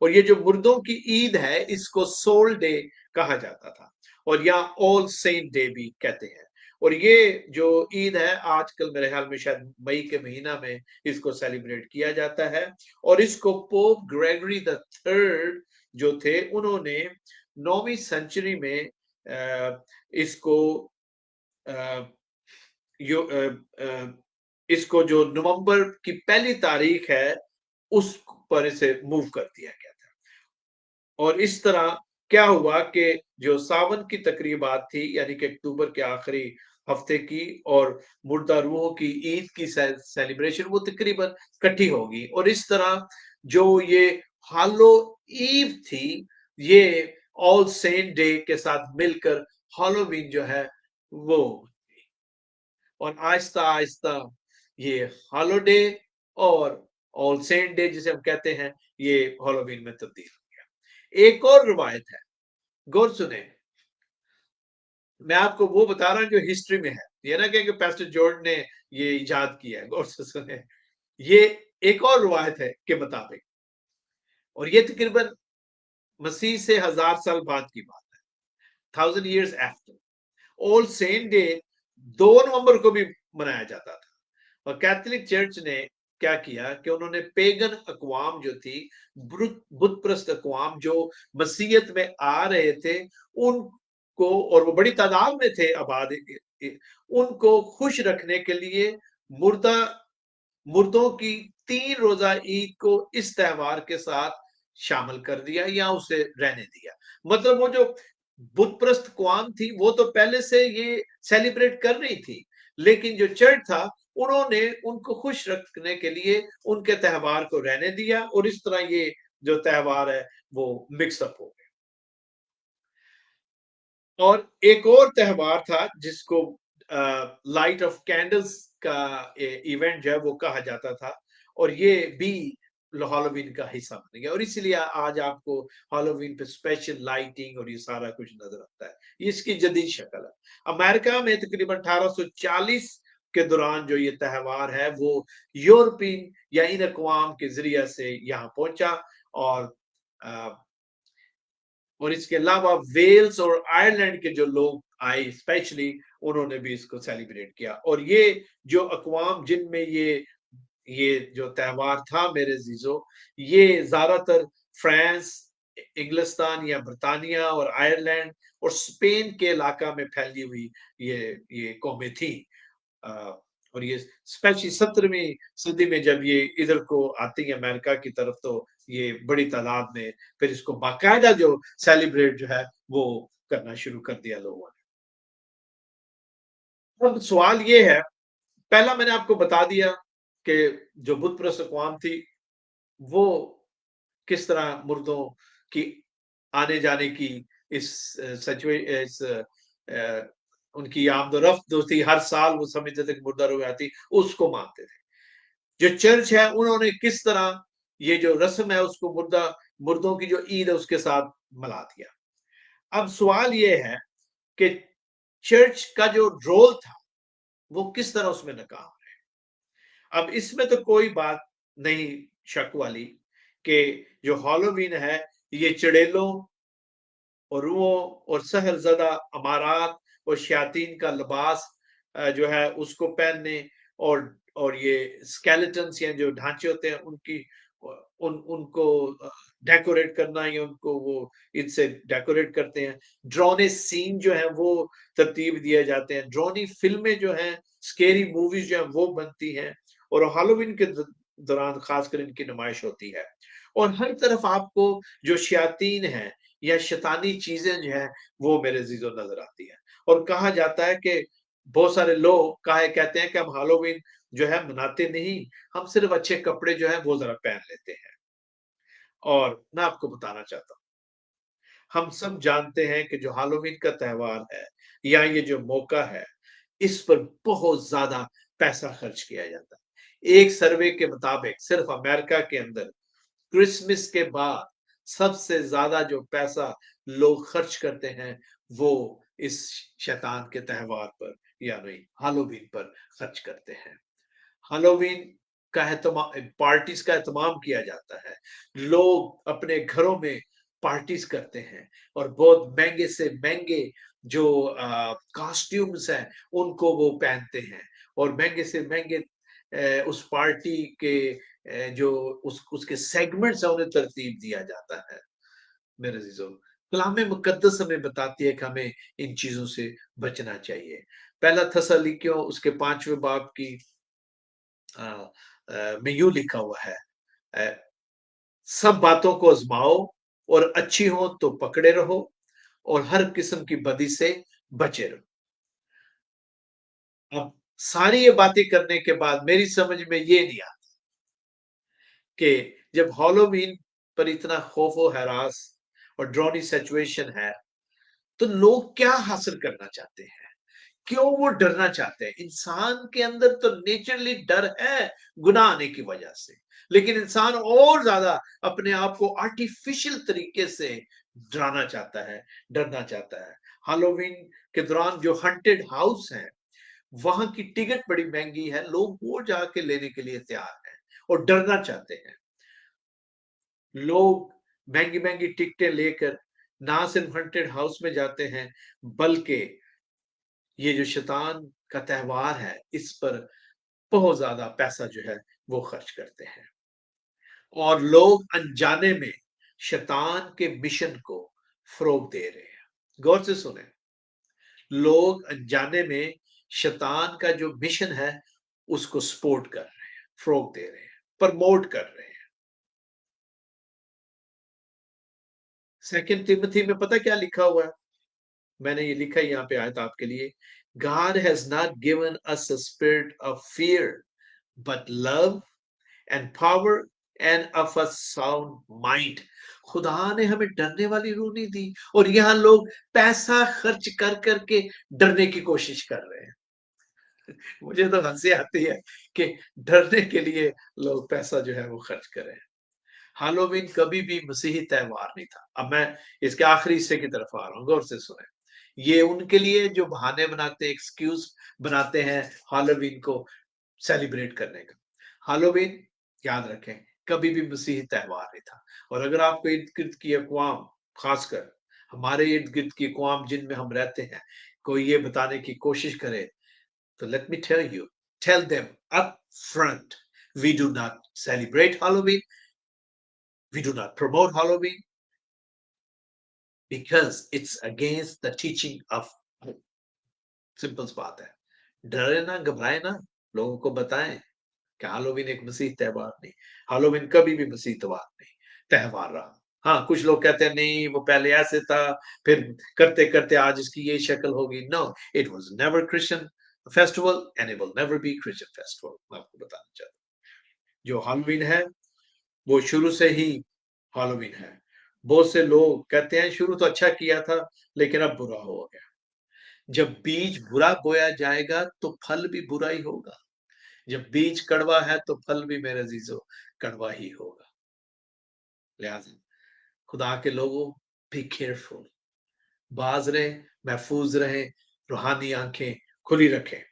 S1: اور یہ جو مردوں کی عید ہے اس کو سول ڈے کہا جاتا تھا, اور یا آل سینٹ ڈے بھی کہتے ہیں. اور یہ جو عید ہے آج کل میرے خیال میں شاید مئی کے مہینہ میں اس کو سیلیبریٹ کیا جاتا ہے. اور اس کو پوپ گریگری دا تھرڈ جو تھے انہوں نے 9ویں سنچری میں اس کو اس کو جو نومبر کی پہلی تاریخ ہے اس پر اسے موو کر دیا گیا تھا. اور اس طرح کیا ہوا کہ جو ساون کی تقریبات تھی یعنی کہ اکتوبر کے آخری ہفتے کی اور مردہ روحوں کی عید کی سیلیبریشن وہ تقریباً کٹھی ہوگی. اور اس طرح جو یہ ہالو ایو تھی یہ آل سینٹ ڈے کے ساتھ مل کر ہالووین جو ہے وہ, اور آہستہ آہستہ یہ ہالوڈے اور آل سینٹ ڈے جسے ہم کہتے ہیں یہ ہالووین میں تبدیل ہو گیا. ایک اور روایت ہے, غور سنیں, میں آپ کو وہ بتا رہا ہوں جو ہسٹری میں ہے, یہ نہ کہ پیسٹر جارج نے یہ ایجاد کیا ہے. غور سے سنیں, یہ ایک اور روایت ہے کے مطابق, اور یہ تقریباً مسیح سے 1000 سال بعد کی بات ہے, 1000 years after. آل سینٹ ڈے 2 نومبر کو بھی منایا جاتا تھا, اور کیتھولک چرچ نے کیا کیا کہ انہوں نے پیگن اقوام جو تھی, بت پرست اقوام جو مسیحیت میں آ رہے تھے ان کو, اور وہ بڑی تعداد میں تھے آباد, ان کو خوش رکھنے کے لیے مردوں کی 3 روزہ عید کو اس تہوار کے ساتھ شامل کر دیا یا اسے رہنے دیا. مطلب وہ جو بت پرست قوم تھی وہ تو پہلے سے یہ سیلیبریٹ کر رہی تھی, لیکن جو چرچ تھا انہوں نے ان کو خوش رکھنے کے لیے ان کے تہوار کو رہنے دیا, اور اس طرح یہ جو تہوار ہے وہ مکس اپ ہو گئے. اور ایک اور تہوار تھا جس کو لائٹ آف کینڈلز کا ایونٹ جو ہے وہ کہا جاتا تھا, اور یہ بھی ہالووین کا حصہ بن گیا, اور اسی لیے آج آپ کو ہالووین پہ اسپیشل لائٹنگ اور یہ سارا کچھ نظر آتا ہے. یہ اس کی جدید شکل ہے. امریکہ میں تقریباً 1840 کے دوران جو یہ تہوار ہے وہ یورپین یا ان اقوام کے ذریعے سے یہاں پہنچا, اور اس کے علاوہ ویلز اور آئرلینڈ کے جو لوگ آئے اسپیشلی انہوں نے بھی اس کو سیلیبریٹ کیا. اور یہ جو اقوام جن میں یہ جو تہوار تھا میرے عزیزو, یہ زیادہ تر فرانس, انگلستان یا برطانیہ اور آئرلینڈ اور اسپین کے علاقہ میں پھیلی ہوئی یہ قومیں تھیں. اور یہ اسپیشلی 17ویں صدی میں جب یہ ادھر کو آتی ہیں امریکہ کی طرف تو یہ بڑی تعداد میں پھر اس کو باقاعدہ جو سیلیبریٹ جو ہے وہ کرنا شروع کر دیا لوگوں نے. اب سوال یہ ہے, پہلا میں نے آپ کو بتا دیا کہ جو بت پرست اقوام تھی وہ کس طرح مردوں کی آنے جانے کی ان کی آمد و رفت جو تھی, ہر سال وہ سمجھتے تھے کہ مردہ روح آتی, اس کو مانتے تھے. جو چرچ ہے انہوں نے کس طرح یہ جو رسم ہے اس کو مردوں کی جو عید ہے اس کے ساتھ ملا دیا. अब सवाल ये है कि चर्च का जो रोल था, वो किस तरह उसमें नाकाम है। अब इसमें तो कोई बात नहीं शक वाली कि जो हैलोवीन है, ये चुड़ैलों और रूहों और सहरज़दा अमारात और शयातीन का लिबास जो है उसको पहनने, और ये स्केलेटन्स या जो ढांचे होते हैं उनकी उनको डेकोरेट करना, या उनको वो इनसे डेकोरेट करते हैं। ड्रोने सीन जो है वो तरतीब दिए जाते हैं। ड्रोनी फिल्में जो हैं, स्केरी मूवीज जो हैं वो बनती हैं, और हैलोवीन के दौरान खासकर इनकी नुमाइश होती है। और हर तरफ आपको जो शयातीन हैं या शैतानी चीजें जो हैं वो मेरे अजीजों नजर आती हैं। और कहा जाता है कि बहुत सारे लोग कहते हैं कि हम हैलोवीन जो है मनाते नहीं, हम सिर्फ अच्छे कपड़े जो है वो जरा पहन लेते हैं। और मैं आपको बताना चाहता हूँ, हम सब जानते हैं कि जो हैलोवीन का त्योहार है या ये जो मौका है, इस पर बहुत ज्यादा पैसा खर्च किया जाता है। एक सर्वे के मुताबिक सिर्फ अमेरिका के अंदर क्रिसमस के बाद सबसे ज्यादा जो पैसा लोग खर्च करते हैं वो इस शैतान के त्योहार पर, यानी हैलोवीन पर खर्च करते हैं। हैलोवीन का एहतमाम, पार्टीज का एहतमाम किया जाता है। लोग अपने घरों में पार्टीज करते हैं और बहुत महंगे से महंगे जो कॉस्ट्यूम्स हैं उनको वो पहनते हैं, और महंगे से महंगे उस पार्टी के जो उसके सेगमेंट्स है उन्हें तरतीब दिया जाता है। मेरे अजीजों, कलाम मुकद्दस हमें बताती है कि हमें इन चीजों से बचना चाहिए। पहला थस्सलुनीकियों उसके 5वें बाब की में यूं लिखा हुआ है, अ, सब बातों को आजमाओ, और अच्छी हो तो पकड़े रहो, और हर किस्म की बदी से बचे रहो। अब सारी ये बातें करने के बाद मेरी समझ में ये नहीं आता कि जब हैलोवीन पर इतना खौफो हरास और ड्रॉनी सिचुएशन है, तो लोग क्या हासिल करना चाहते हैं, क्यों वो डरना चाहते हैं। इंसान के अंदर तो नेचुरली डर है गुनाह आने की वजह से, लेकिन इंसान और ज्यादा अपने आप को आर्टिफिशियल तरीके से डराना चाहता है, डरना चाहता है। हैलोवीन के दौरान जो हंटेड हाउस है, वहां की टिकट बड़ी महंगी है, लोग वो जाके लेने के लिए तैयार हैं और डरना चाहते हैं। लोग महंगी महंगी टिकटें लेकर ना सिर्फ हंटेड हाउस में जाते हैं, बल्कि ये जो शैतान का त्योहार है इस पर बहुत ज्यादा पैसा जो है वो खर्च करते हैं, और लोग अनजाने में शैतान के मिशन को फरोग दे रहे हैं। गौर से सुने, लोग अनजाने में शैतान का जो मिशन है उसको सपोर्ट कर रहे हैं, फरोग दे रहे हैं, प्रमोट कर रहे हैं। सेकंड तिमोथी में पता क्या लिखा हुआ है? मैंने ये लिखा है यहाँ पे आयत आपके लिए। God has not given us a spirit of fear, but love and power and of a sound mind. खुदा ने हमें डरने वाली रूह नहीं दी, और यहाँ लोग पैसा खर्च कर करके डरने की कोशिश कर रहे हैं। मुझे तो हंसी आती है कि डरने के लिए लोग पैसा जो है वो खर्च कर रहे हैं। हैलोवीन कभी भी मसीही त्योहार नहीं था। अब मैं इसके आखिरी हिस्से की तरफ आ रहा हूँ, गौर से सुने। ये उनके लिए जो बहाने बनाते हैं, एक्सक्यूज बनाते हैं हैलोवीन को सेलिब्रेट करने का। हैलोवीन, याद रखें, कभी भी मसीही त्योहार नहीं था। और अगर आपको इर्द गिर्द की अकवाम, खासकर हमारे इर्द गिर्द की अकवाम जिनमें हम रहते हैं, कोई ये बताने की कोशिश करे, तो let me tell you, tell them up front, we do not celebrate Halloween, we do not promote Halloween because it's against the teaching of, simple सी बात है। डरे ना, घबराए ना, लोगों को बताएं कि हैलोवीन एक मसीह त्योहार नहीं। हैलोवीन कभी भी मसीह त्योहार नहीं, त्योहार रहा। हाँ, कुछ लोग कहते हैं नहीं वो पहले ऐसे था, फिर करते करते आज इसकी ये शक्ल होगी। No, it was never Christian festival and it will never be Christian festival. मैं आपको बताना चाहता हूँ, जो हैलोवीन है वो शुरू से ही हैलोवीन है। बहुत से लोग कहते हैं शुरू तो अच्छा किया था, लेकिन अब बुरा हो गया। जब बीज बुरा बोया जाएगा तो फल भी बुरा ही होगा। जब बीज कड़वा है तो फल भी मेरे अजीजों कड़वा ही होगा। लिहाजा खुदा के लोगों, बी केयरफुल, बाज रहें, महफूज रहें, रूहानी आंखें खुली रखें,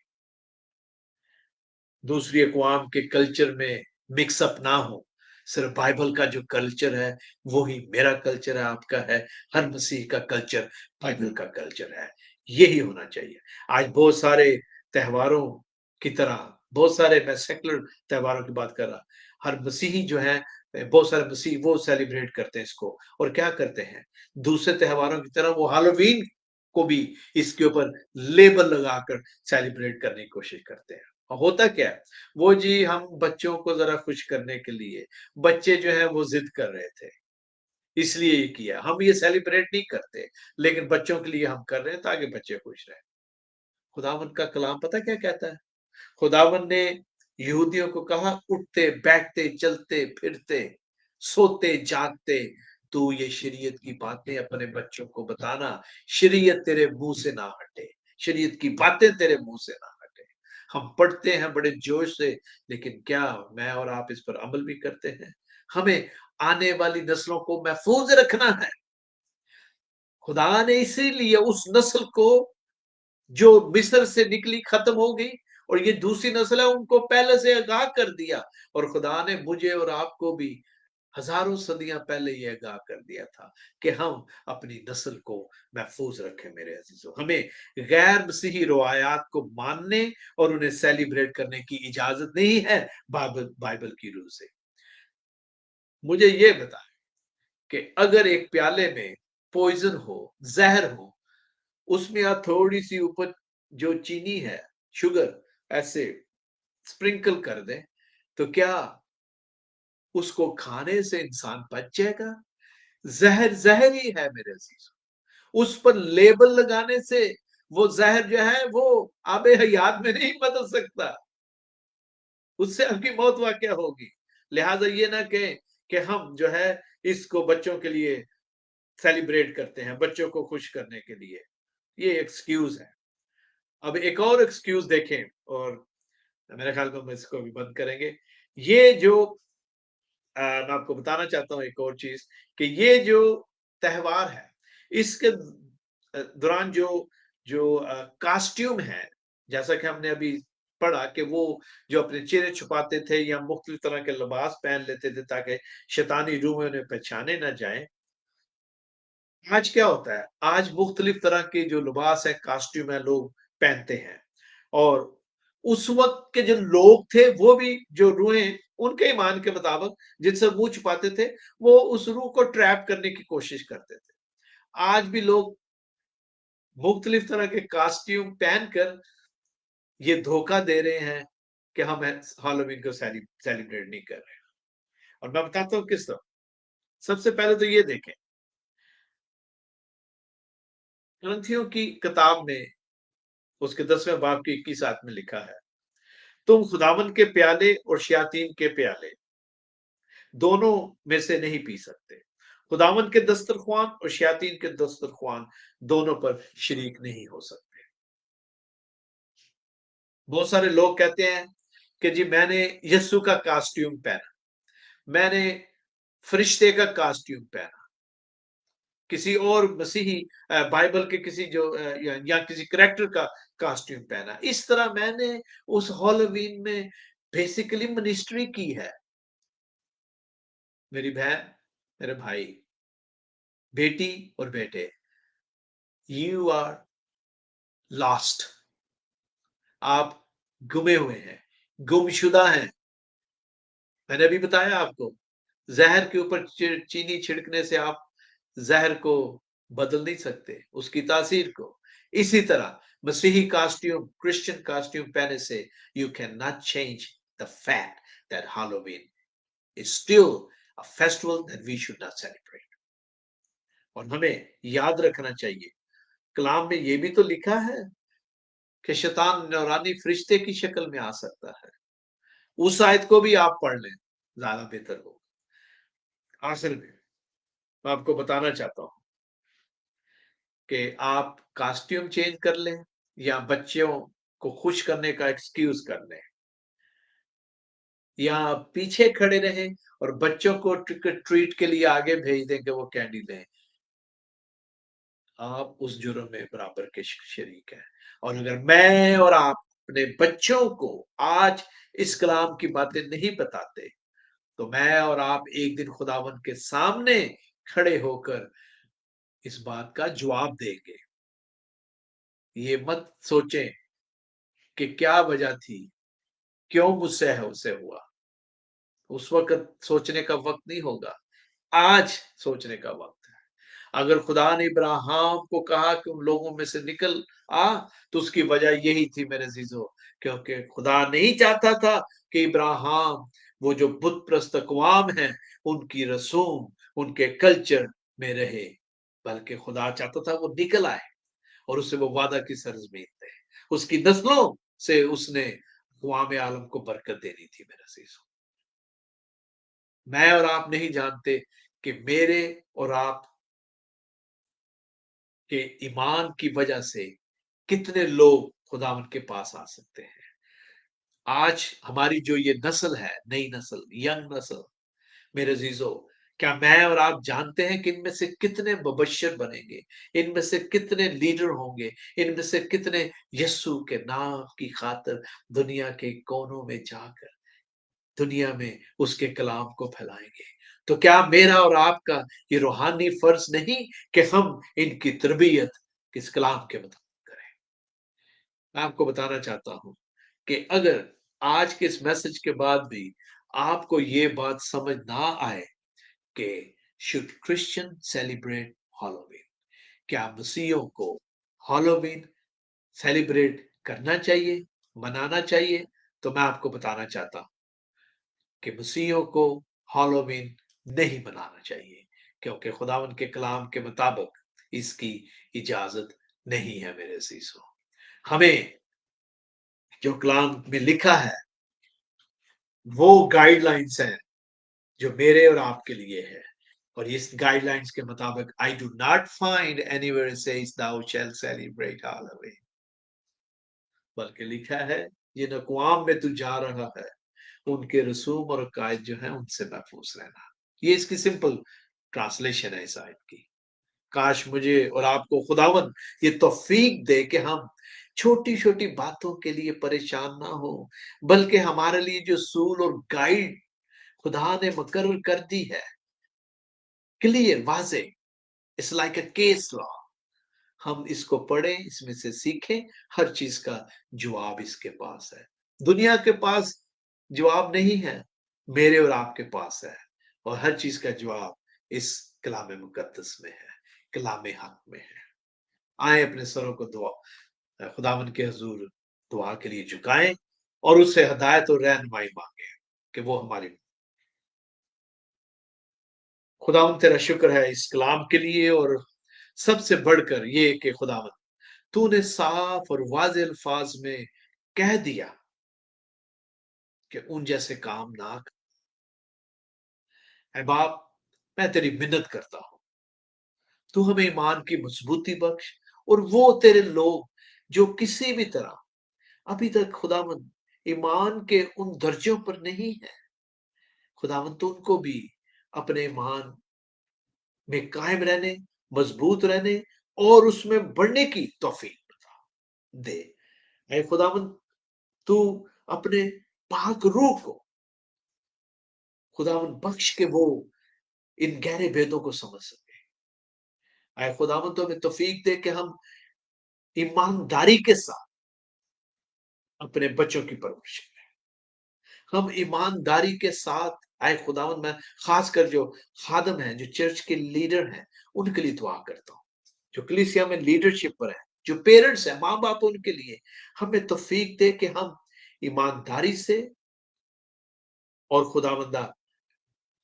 S1: दूसरी अक़वाम के कल्चर में मिक्स अप ना हो। सिर्फ बाइबल का जो कल्चर है वो ही मेरा कल्चर है, आपका है। हर मसीह का कल्चर बाइबल का कल्चर है, यही होना चाहिए। आज बहुत सारे त्योहारों की तरह, बहुत सारे, मैं सेकुलर त्योहारों की बात कर रहा, हर मसीही जो है, बहुत सारे मसीही वो सेलिब्रेट करते हैं इसको, और क्या करते हैं, दूसरे त्योहारों की तरह वो हैलोवीन को भी इसके ऊपर लेबल लगाकर सेलिब्रेट करने की कोशिश करते हैं। और होता क्या है, वो जी हम बच्चों को जरा खुश करने के लिए, बच्चे जो है वो जिद कर रहे थे, इसलिए ये किया। हम ये सेलिब्रेट नहीं करते, लेकिन बच्चों के लिए हम कर रहे हैं ताकि बच्चे खुश रहें। खुदावंद का कलाम पता क्या कहता है? खुदावंद ने यहूदियों को कहा, उठते बैठते चलते फिरते सोते जागते तू ये शरीयत की बातें अपने बच्चों को बताना। शरीयत तेरे मुंह से ना हटे, शरीयत की बातें तेरे मुंह से ना हटे। हम पढ़ते हैं बड़े जोश से, लेकिन क्या मैं और आप इस पर अमल भी करते हैं? हमें आने वाली नस्लों को महफूज रखना है। खुदा ने इसीलिए उस नस्ल को जो मिस्र से निकली खत्म हो गई, और ये दूसरी नस्ल है, उनको पहले से आगाह कर दिया। और खुदा ने मुझे और आपको भी हजारों सदियां पहले ये आगाह कर दिया था कि हम अपनी नस्ल को महफूज रखें। मेरे अजीजों, हमें गैर मसीही रवायात को मानने और उन्हें सेलिब्रेट करने की इजाजत नहीं है बाइबल की रूह से। मुझे ये बताएं कि अगर एक प्याले में पॉइजन हो, जहर हो, उसमें आप थोड़ी सी ऊपर जो चीनी है, शुगर, ऐसे स्प्रिंकल कर दें, तो क्या उसको खाने से इंसान बच जाएगा? जहर जहर ही है मेरे अजीज। उस पर लेबल लगाने से वो जहर जो है वो आबे हयात में नहीं बदल सकता, उससे आपकी मौत वाकया होगी। लिहाजा ये ना कहें कि हम जो है इसको बच्चों के लिए सेलिब्रेट करते हैं, बच्चों को खुश करने के लिए। ये एक्सक्यूज है। अब एक और एक्सक्यूज देखें, और मेरे ख्याल में हम इसको भी बंद करेंगे। ये जो मैं आपको बताना चाहता हूँ एक और चीज, कि ये जो त्योहार है, इसके दौरान जो जो कास्ट्यूम है, जैसा कि हमने अभी पढ़ा कि वो जो अपने चेहरे छुपाते थे या मुख्तलिफ तरह के लिबास पहन लेते थे ताकि शैतानी रूह में उन्हें पहचाने ना जाए। आज क्या होता है, आज मुख्तलिफ तरह के जो लिबास है, कास्ट्यूम है, लोग पहनते हैं। और उस वक्त के जो लोग थे वो भी, जो रूहें उनके ईमान के मुताबिक जिनसे मुंह छुपाते थे, वो उस रूह को ट्रैप करने की कोशिश करते थे। आज भी लोग मुख्तलिफ तरह के कास्ट्यूम पहनकर ये धोखा दे रहे हैं कि हम हैलोवीन को सेलिब्रेट नहीं कर रहे। और मैं बताता हूँ किस तरह। सबसे पहले तो ये देखें, ग्रंथियों की किताब में उसके 10वें बाब की 21 आयत में लिखा है, तुम खुदावन के प्याले और शयातीन के प्याले दोनों में से नहीं पी सकते। खुदावन के दस्तरख्वान और शयातीन के दस्तरख्वान दोनों पर शरीक नहीं हो सकते। बहुत सारे लोग कहते हैं कि जी मैंने यस्सु का कास्ट्यूम पहना, मैंने फरिश्ते का कास्ट्यूम पहना, किसी और मसीही बाइबल के किसी जो या किसी करेक्टर का कास्ट्यूम पहना। इस तरह मैंने उस हैलोवीन में बेसिकली मिनिस्ट्री की है। मेरी बहन, मेरे भाई, बेटी और बेटे, यू आर लॉस्ट। आप गुमे हुए हैं, गुमशुदा हैं। मैंने अभी बताया आपको, जहर के ऊपर चीनी छिड़कने से आप जहर को बदल नहीं सकते, उसकी तासीर को। इसी तरह मसीही कास्ट्यूम, क्रिश्चियन कास्ट्यूम पहने से you can not change the fact that Halloween is still a festival that we should not celebrate. और हमें याद रखना चाहिए, कलाम में ये भी तो लिखा है कि शैतान नौरानी फरिश्ते की शक्ल में आ सकता है। उस आयत को भी आप पढ़ लें, ज्यादा बेहतर हो। आखिर में मैं आपको बताना चाहता हूं कि आप कास्ट्यूम चेंज कर लें या बच्चों को खुश करने का एक्सक्यूज कर लें, या पीछे खड़े रहें और बच्चों को ट्रिक ट्रीट के लिए आगे भेज दें कि वो कैंडी लें। آپ اس جرم میں برابر کے شریک ہیں۔ اور اگر میں اور آپ اپنے بچوں کو آج اس کلام کی باتیں نہیں بتاتے تو میں اور آپ ایک دن خداوند کے سامنے کھڑے ہو کر اس بات کا جواب دیں گے۔ یہ مت سوچیں کہ کیا وجہ تھی، کیوں مجھ سے اسے ہوا۔ اس وقت سوچنے کا وقت نہیں ہوگا، آج سوچنے کا وقت ہے۔ اگر خدا نے ابراہیم کو کہا کہ ان لوگوں میں سے نکل آ، تو اس کی وجہ یہی تھی میرے عزیزو، کیونکہ خدا نہیں چاہتا تھا کہ ابراہیم وہ جو بت پرست اقوام ہیں ان کی رسوم، ان کے کلچر میں رہے، بلکہ خدا چاہتا تھا وہ نکل آئے اور اسے وہ وعدہ کی سرزمین دے، اس کی نسلوں سے اس نے اقوام عالم کو برکت دینی تھی میرے عزیزو۔ میں اور آپ نہیں جانتے کہ میرے اور آپ کے ایمان کی وجہ سے کتنے لوگ خداوند کے پاس آ سکتے ہیں۔ آج ہماری جو یہ نسل ہے، نئی نسل، ینگ نسل، میرے عزیزو، کیا میں اور آپ جانتے ہیں کہ ان میں سے کتنے مبشر بنیں گے، ان میں سے کتنے لیڈر ہوں گے، ان میں سے کتنے یسوع کے نام کی خاطر دنیا کے کونوں میں جا کر دنیا میں اس کے کلام کو پھیلائیں گے۔ تو کیا میرا اور آپ کا یہ روحانی فرض نہیں کہ ہم ان کی تربیت کس کلام کے مطابق کریں؟ میں آپ کو بتانا چاہتا ہوں کہ اگر آج کے اس میسج کے بعد بھی آپ کو یہ بات سمجھ نہ آئے کہ should Christian celebrate Halloween، کیا مسیحیوں کو ہالووین سیلیبریٹ کرنا چاہیے، منانا چاہیے؟ تو میں آپ کو بتانا چاہتا ہوں کہ مسیحیوں کو ہالووین نہیں منانا چاہیے، کیونکہ خداوند کے کلام کے مطابق اس کی اجازت نہیں ہے میرے عزیزو۔ ہمیں جو کلام میں لکھا ہے وہ گائیڈ لائنز ہیں جو میرے اور آپ کے لیے ہے، اور اس گائیڈ لائنز کے مطابق I do not find anywhere it says thou shall celebrate Halloween، بلکہ لکھا ہے جن اقوام میں تو جا رہا ہے ان کے رسوم اور عقائد جو ہیں ان سے محفوظ رہنا۔ یہ اس کی سمپل ٹرانسلیشن ہے اس آیت کی۔ کاش مجھے اور آپ کو خداوند یہ توفیق دے کہ ہم چھوٹی چھوٹی باتوں کے لیے پریشان نہ ہو، بلکہ ہمارے لیے جو اصول اور گائیڈ خدا نے مقرر کر دی ہے، کلیئر، واضح، it's like a case law, ہم اس کو پڑھیں، اس میں سے سیکھیں۔ ہر چیز کا جواب اس کے پاس ہے، دنیا کے پاس جواب نہیں ہے، میرے اور آپ کے پاس ہے، اور ہر چیز کا جواب اس کلام مقدس میں ہے، کلام حق میں ہے۔ آئیں اپنے سروں کو خداوند کے حضور دعا کے لیے جھکائیں اور اس سے ہدایت اور رہنمائی مانگیں کہ وہ ہماری۔ خداوند تیرا شکر ہے اس کلام کے لیے، اور سب سے بڑھ کر یہ کہ خداوند تو نے صاف اور واضح الفاظ میں کہہ دیا کہ ان جیسے کام نہ کر۔ اے باپ، میں تیری منت کرتا ہوں تو ہمیں ایمان کی مضبوطی بخش، اور وہ تیرے لوگ جو کسی بھی طرح ابھی تک خداوند ایمان کے ان درجوں پر نہیں ہے، خداوند تو ان کو بھی اپنے ایمان میں قائم رہنے، مضبوط رہنے اور اس میں بڑھنے کی توفیق دے۔ اے خداوند تو اپنے پاک روح کو خداوند بخش کے وہ ان گہرے بھیدوں کو سمجھ سکے۔ اے خداوند تو ہمیں توفیق دے کہ ہم ایمانداری کے ساتھ اپنے بچوں کی پرورش کریں، ہم ایمانداری کے ساتھ۔ اے خداوند میں خاص کر جو خادم ہیں، جو چرچ کے لیڈر ہیں، ان کے لیے دعا کرتا ہوں، جو کلیسیا میں لیڈرشپ پر ہیں، جو پیرنٹس ہیں، ماں باپ، ان کے لیے ہمیں توفیق دے کہ ہم ایمانداری سے اور خداوندہ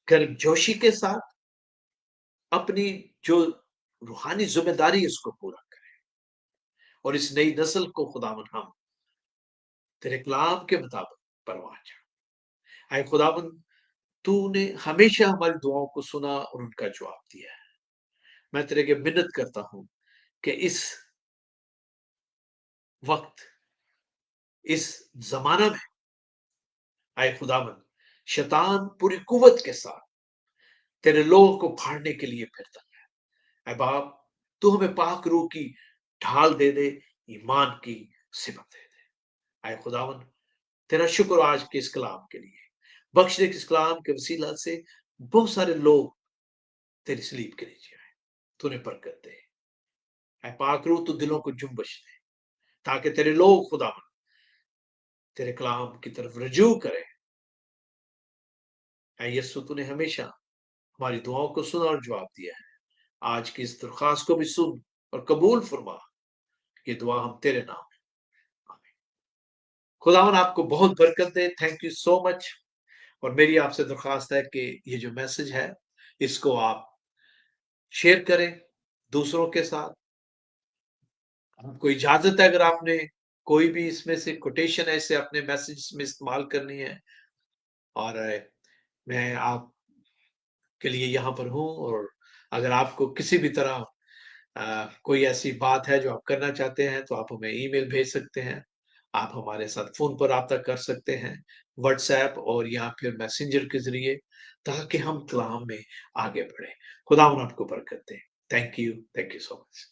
S1: گرم جوشی کے ساتھ اپنی جو روحانی ذمہ داری ہے اس کو پورا کریں، اور اس نئی نسل کو خداوند ہم تیرے کلام کے مطابق پرواں جائیں۔ اے خداوند تو نے ہمیشہ ہماری دعاؤں کو سنا اور ان کا جواب دیا ہے۔ میں تیرے کے منت کرتا ہوں کہ اس وقت، اس زمانہ میں، اے خداوند شیطان پوری قوت کے ساتھ تیرے لوگوں کو پھاڑنے کے لیے پھرتا ہے۔ اے باپ तू हमें पाक रूह की ढाल दे दे, ईमान की सिमत दे दे। आए खुदावन, तेरा शुक्र आज के इस कलाम के लिए। बख्श दे कि इस कलाम के वसीला से बहुत सारे लोग तेरी सलीब के नीचे आए, तूने बरकत दे। ऐ पाक रूह, तू दिलों को जुम्बश दे, ताकि तेरे लोग खुदावन तेरे कलाम की तरफ रजू करें। ऐ यीशु, तूने हमेशा हमारी दुआओं को सुना और जवाब दिया है। आज की इस दरख्वास्त को भी सुन और कबूल फरमा। ये दुआ हम तेरे नाम में, आमीन। खुदावन आपको बहुत बरकत दे। Thank you so much. और मेरी आपसे दरख्वास्त है कि ये जो मैसेज है इसको आप शेयर करें दूसरों के साथ। आपको इजाजत है, अगर आपने कोई भी इसमें से कोटेशन ऐसे अपने मैसेज में इस्तेमाल करनी है, और मैं आपके लिए यहाँ पर हूँ। और अगर आपको किसी भी तरह कोई ऐसी बात है जो आप करना चाहते हैं, तो आप हमें ईमेल भेज सकते हैं। आप हमारे साथ फ़ोन पर राब्ता कर सकते हैं, व्हाट्सऐप और या फिर मैसेंजर के ज़रिए, ताकि हम कलाम में आगे बढ़ें। खुदावंद आपको बरकत दे। Thank you so much.